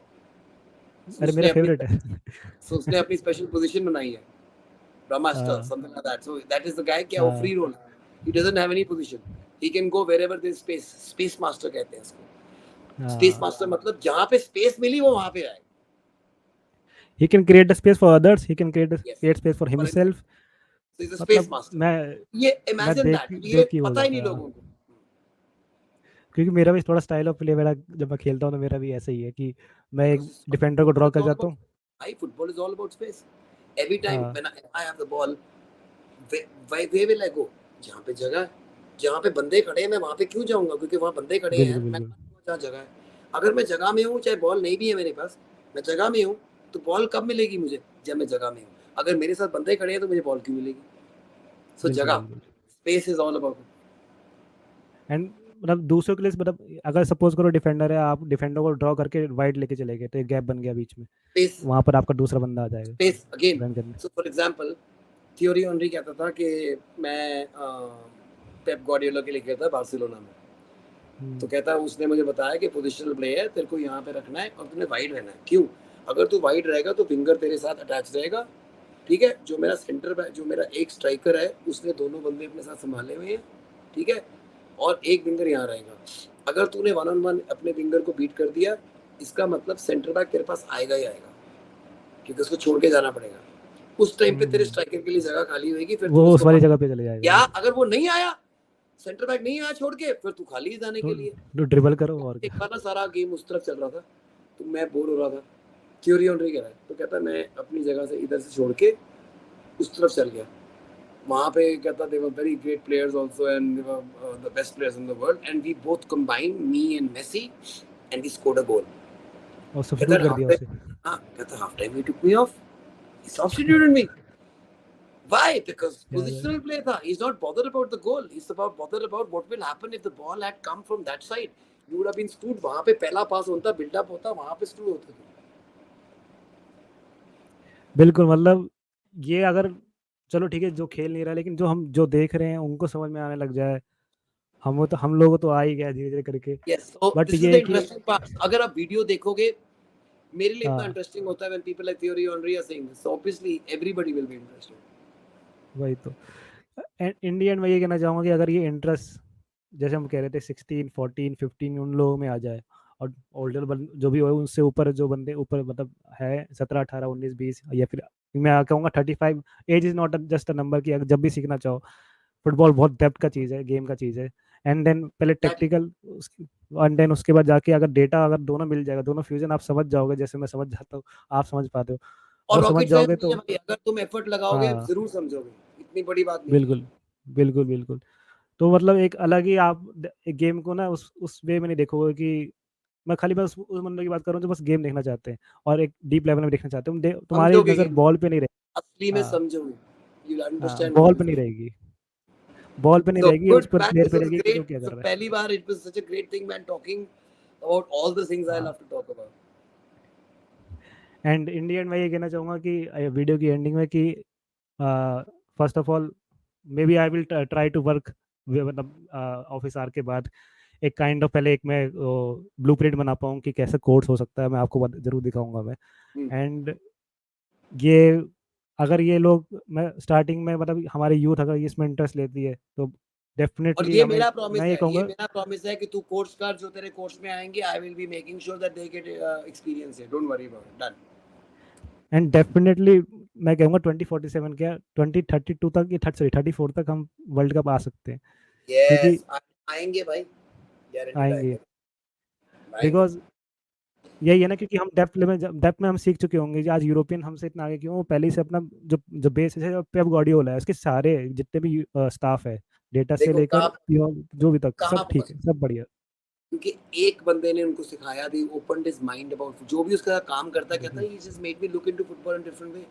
So अरे मेरा उसने अपनी favourite है। उसने अपनी special position बनाई है, Brahmaster, हाँ something like that. So that is the guy क्या, वो हाँ free roll, he doesn't have any position, he can go wherever there's space, space master कहते हैं इसको। स्पेस हाँ। मास्टर मतलब जहाँ पे स्पेस मिली वो वहाँ पे आए। He can create space for others, he can yes, create space for for himself. Example, so is a space मतलब मास्टर। मैं ये मैं इमेजिन दैट, ये देख ही हो पता ही नहीं जाता है। लोगों को। क्योंकि मेरा भी थोड़ा स्टाइल ऑफ प्ले, मेरा जब मैं खेलता हूँ तो मेरा भी ऐसा ही है कि मैं एक Because डिफेंडर को football ड्रॉ is कर all जाता about, हूँ। football is all about space. Every time हाँ when I have the ball, where will I go? जहाँ पे जगह है, जहाँ पे बंदे खड़े हैं, मैं वहाँ पे क्यों जाऊंगा? क्योंकि वहाँ बंदे खड़े हैं, बिल्कुल मैं बिल्कुल। जहाँ जगह है। अगर मैं जगह में हूँ, चाहे बॉल नहीं भी है मेरे पास, मैं जगह में हूँ, तो बॉल कब मिलेगी मुझे? जब मैं जगह में हूँ। अगर मेरे साथ बंदे खड़े हैं तो मुझे बॉल क्यों मिलेगी? सो बिल्कुल जगह, बिल्कुल। Space is all about and मतलब दूसरों के लिए मतलब अगर सपोज करो डिफेंडर है, आप डिफेंडर को ड्रॉ करके वाइड लेके चले गए तो एक गैप बन गया बीच में, स्पेस। वहां पर आपका दूसरा बंदा आ जाएगा स्पेस अगेन। रन करने। So for example Thierry Henry कहता था कि मैं पेप गार्डियोला के लिए खेलता था बार्सिलोना में। तो कहता है उसने मुझे बताया कि पोजिशनल प्ले है, तेरे को यहाँ पे रखना है और तुम्हें वाइड रहना है। क्यों? अगर तू वाइड रहेगा तो विंगर तेरे साथ अटैच रहेगा, ठीक है? जो मेरा सेंटर बैक, जो मेरा एक स्ट्राइकर है, उसने दोनों बंदे अपने साथ संभाले हुए हैं, ठीक है? और एक विंगर यहाँ रहेगा। अगर तूने 1 ऑन 1 अपने विंगर को बीट कर दिया, इसका मतलब सेंटर बैक तेरे पास आएगा ही आएगा, क्योंकि उसको छोड़ के जाना पड़ेगा। उस टाइम पे तेरे स्ट्राइकर के लिए जगह खाली होगी, फिर वो तू उस उसको वाली जगह पे चले जाएगा। या अगर वो नहीं आया, सेंटर बैक नहीं आया छोड़ के, फिर तू खाली ही जाने के लिए। तो ड्रिबल करो और एक क्या। बार ना सारा गेम उस तरफ चल रहा था, तो मैं बोर हो रहा था। थ्योरी ऑनरी कह रहा है, तो कहता है मैं अपनी जगह से इधर से छोड़ के उस तरफ चल गया। वहाँ पे कहता they were very great players also and they were the best players in the world and we both combined, me and Messi, and we scored a goal. और कहता सब्स्टिट्यूट कर half दिया time, उसे। हाँ कहता half time he took me off, he substituted me. Why? Because positional play था. He's not bothered about the goal. He's bothered about what will happen if the ball had come from that side. You would have been screwed. वहाँ पे पहला पास होता, buildup होता, वहाँ पे screw होते थे। बिल्कुल मतलब ये अगर चलो ठीक है जो खेल नहीं रहा, लेकिन जो हम जो देख रहे हैं उनको समझ में आने लग जाए, हम लोग तो आ ही गया धीरे धीरे करके। Yes. So but this is ये the है कि interesting part. अगर आप वीडियो देखोगे, मेरे लिए इतना हाँ इंटरेस्टिंग होता है when people like Theory Henry are saying this. So obviously everybody will be interested. वही तो। इंडियन में ये कहना चाहूँगा कि अगर ये इंटरेस्ट जैसे हम कह रहे थे 16 14 15 उन लोगों में आ जाए, और ओल्डर जो भी हो उनसे ऊपर जो बंदे ऊपर मतलब है 17 18 19 20 या फिर मैं कहूँगा 35, age is not just a number कि अगर जब भी सीखना चाहो। फुटबॉल बहुत डेप्थ का चीज़ है, गेम का चीज़ है। एंड देन पहले Exactly. टेक्टिकल, एंड देन उसके बाद जाके अगर डेटा अगर दोनों मिल जाएगा, दोनों फ्यूजन आप समझ जाओगे, जैसे मैं समझ जाता हूँ आप समझ पाते हो, और वो समझ रॉकेट साइंस जाओगे नहीं है तो भाई, अगर तुम एफर्ट लगाओगे हाँ जरूर समझोगे, इतनी बड़ी बात नहीं है। बिल्कुल बिल्कुल बिल्कुल। तो मतलब एक अलग ही आप एक गेम को ना उस वे में नहीं देखोगे कि मैं खाली बस उस बंदे की बात कर रहा हूँ जो बस गेम देखना चाहते हैं और एक डीप लेवल में देखना चाहते हैं, तुम्हारी समझोगे नज़र गेम, बॉल पे नहीं रहेगी। असली में हाँ समझोगे, यू हाँ अंडरस्टैंड व्हाट बॉल इज पे नहीं गोइंग। रहेगी, बॉल पे नहीं So रहेगी, उस good पर man, प्लेयर this पे was रहेगी कि वो great. क्या So कर रहा है। पहली बार it was such a great thing man, talking about all the things I हाँ love to talk about. And Indian में ये कहना चाहूँगा कि वीडियो की एंडिंग में कि first of all maybe I will try to work, मतलब ऑफिस आवर के बाद एक काइंड ऑफ पहले एक मैं ब्लू प्रिंट बना पाऊँ कि कैसे कोर्स हो सकता है, मैं आपको जरूर दिखाऊंगा मैं। Hmm. एंड ये अगर ये लोग मैं स्टार्टिंग में मतलब हमारी यूथ अगर इसमें इंटरेस्ट लेती है तो और डेफिनेटली ये हमें, मेरा मैं प्रॉमिस ये है, ये कहूँगा मेरा प्रॉमिस है कि तू कोर्स कर, जो तेरे कोर्स में आएंगे I will be making sure that they get experience है, don't worry about it, done. And definitely मैं कहूँगा 2047 क्या 2032 तक, ये 34 तक हम वर्ल्ड कप आ सकते हैं, क्योंकि यस आएंगे भाई, गारंटीड आएंगे। आएंगे, आएंगे। बिकॉज यही है ना, क्योंकि हम डेप्थ में हम सीख चुके होंगे कि आज यूरोपियन हमसे इतना आगे क्यों, वो पहले ही से अपना जो जो बेस है पेप गार्डियोला है उसके सारे जितने भी स्टाफ है, डेटा से देखो लेकर कहाँ जो भी तक सब कहाँ ठीक है, सब बढ़िया। क्योंकि एक बंदे ने उनको सिखाया, the open his mind about जो भी उसका काम करता है, कहता है he just made me look into football in different way.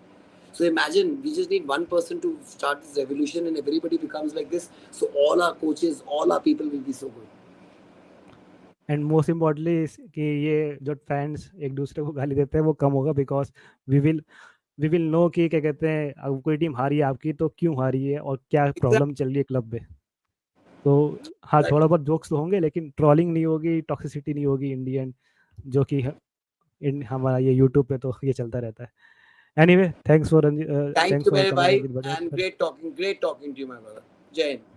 So imagine we just need one person to start this revolution and everybody becomes like this. So all our coaches, all our people will be so good. And most importantly कि ये जो fans एक दूसरे को गाली देते हैं वो कम होगा, because we will we will know कि क्या कहते हैं, अगर कोई टीम हारी है आपकी तो क्यों हारी है और क्या प्रॉब्लम Exactly. चल रही है क्लब में। तो हाँ थोड़ा Exactly. बहुत जोक्स तो होंगे लेकिन ट्रॉलिंग नहीं होगी, टॉक्सिसिटी नहीं होगी इंडियन, जो कि हमारा ये यूट्यूब पे तो ये चलता रहता है। Anyway Thank thanks you, for मेरे कमिंग भाई, Ranjit Bajaj and sir. great talking to you, my brother. Jai Hind.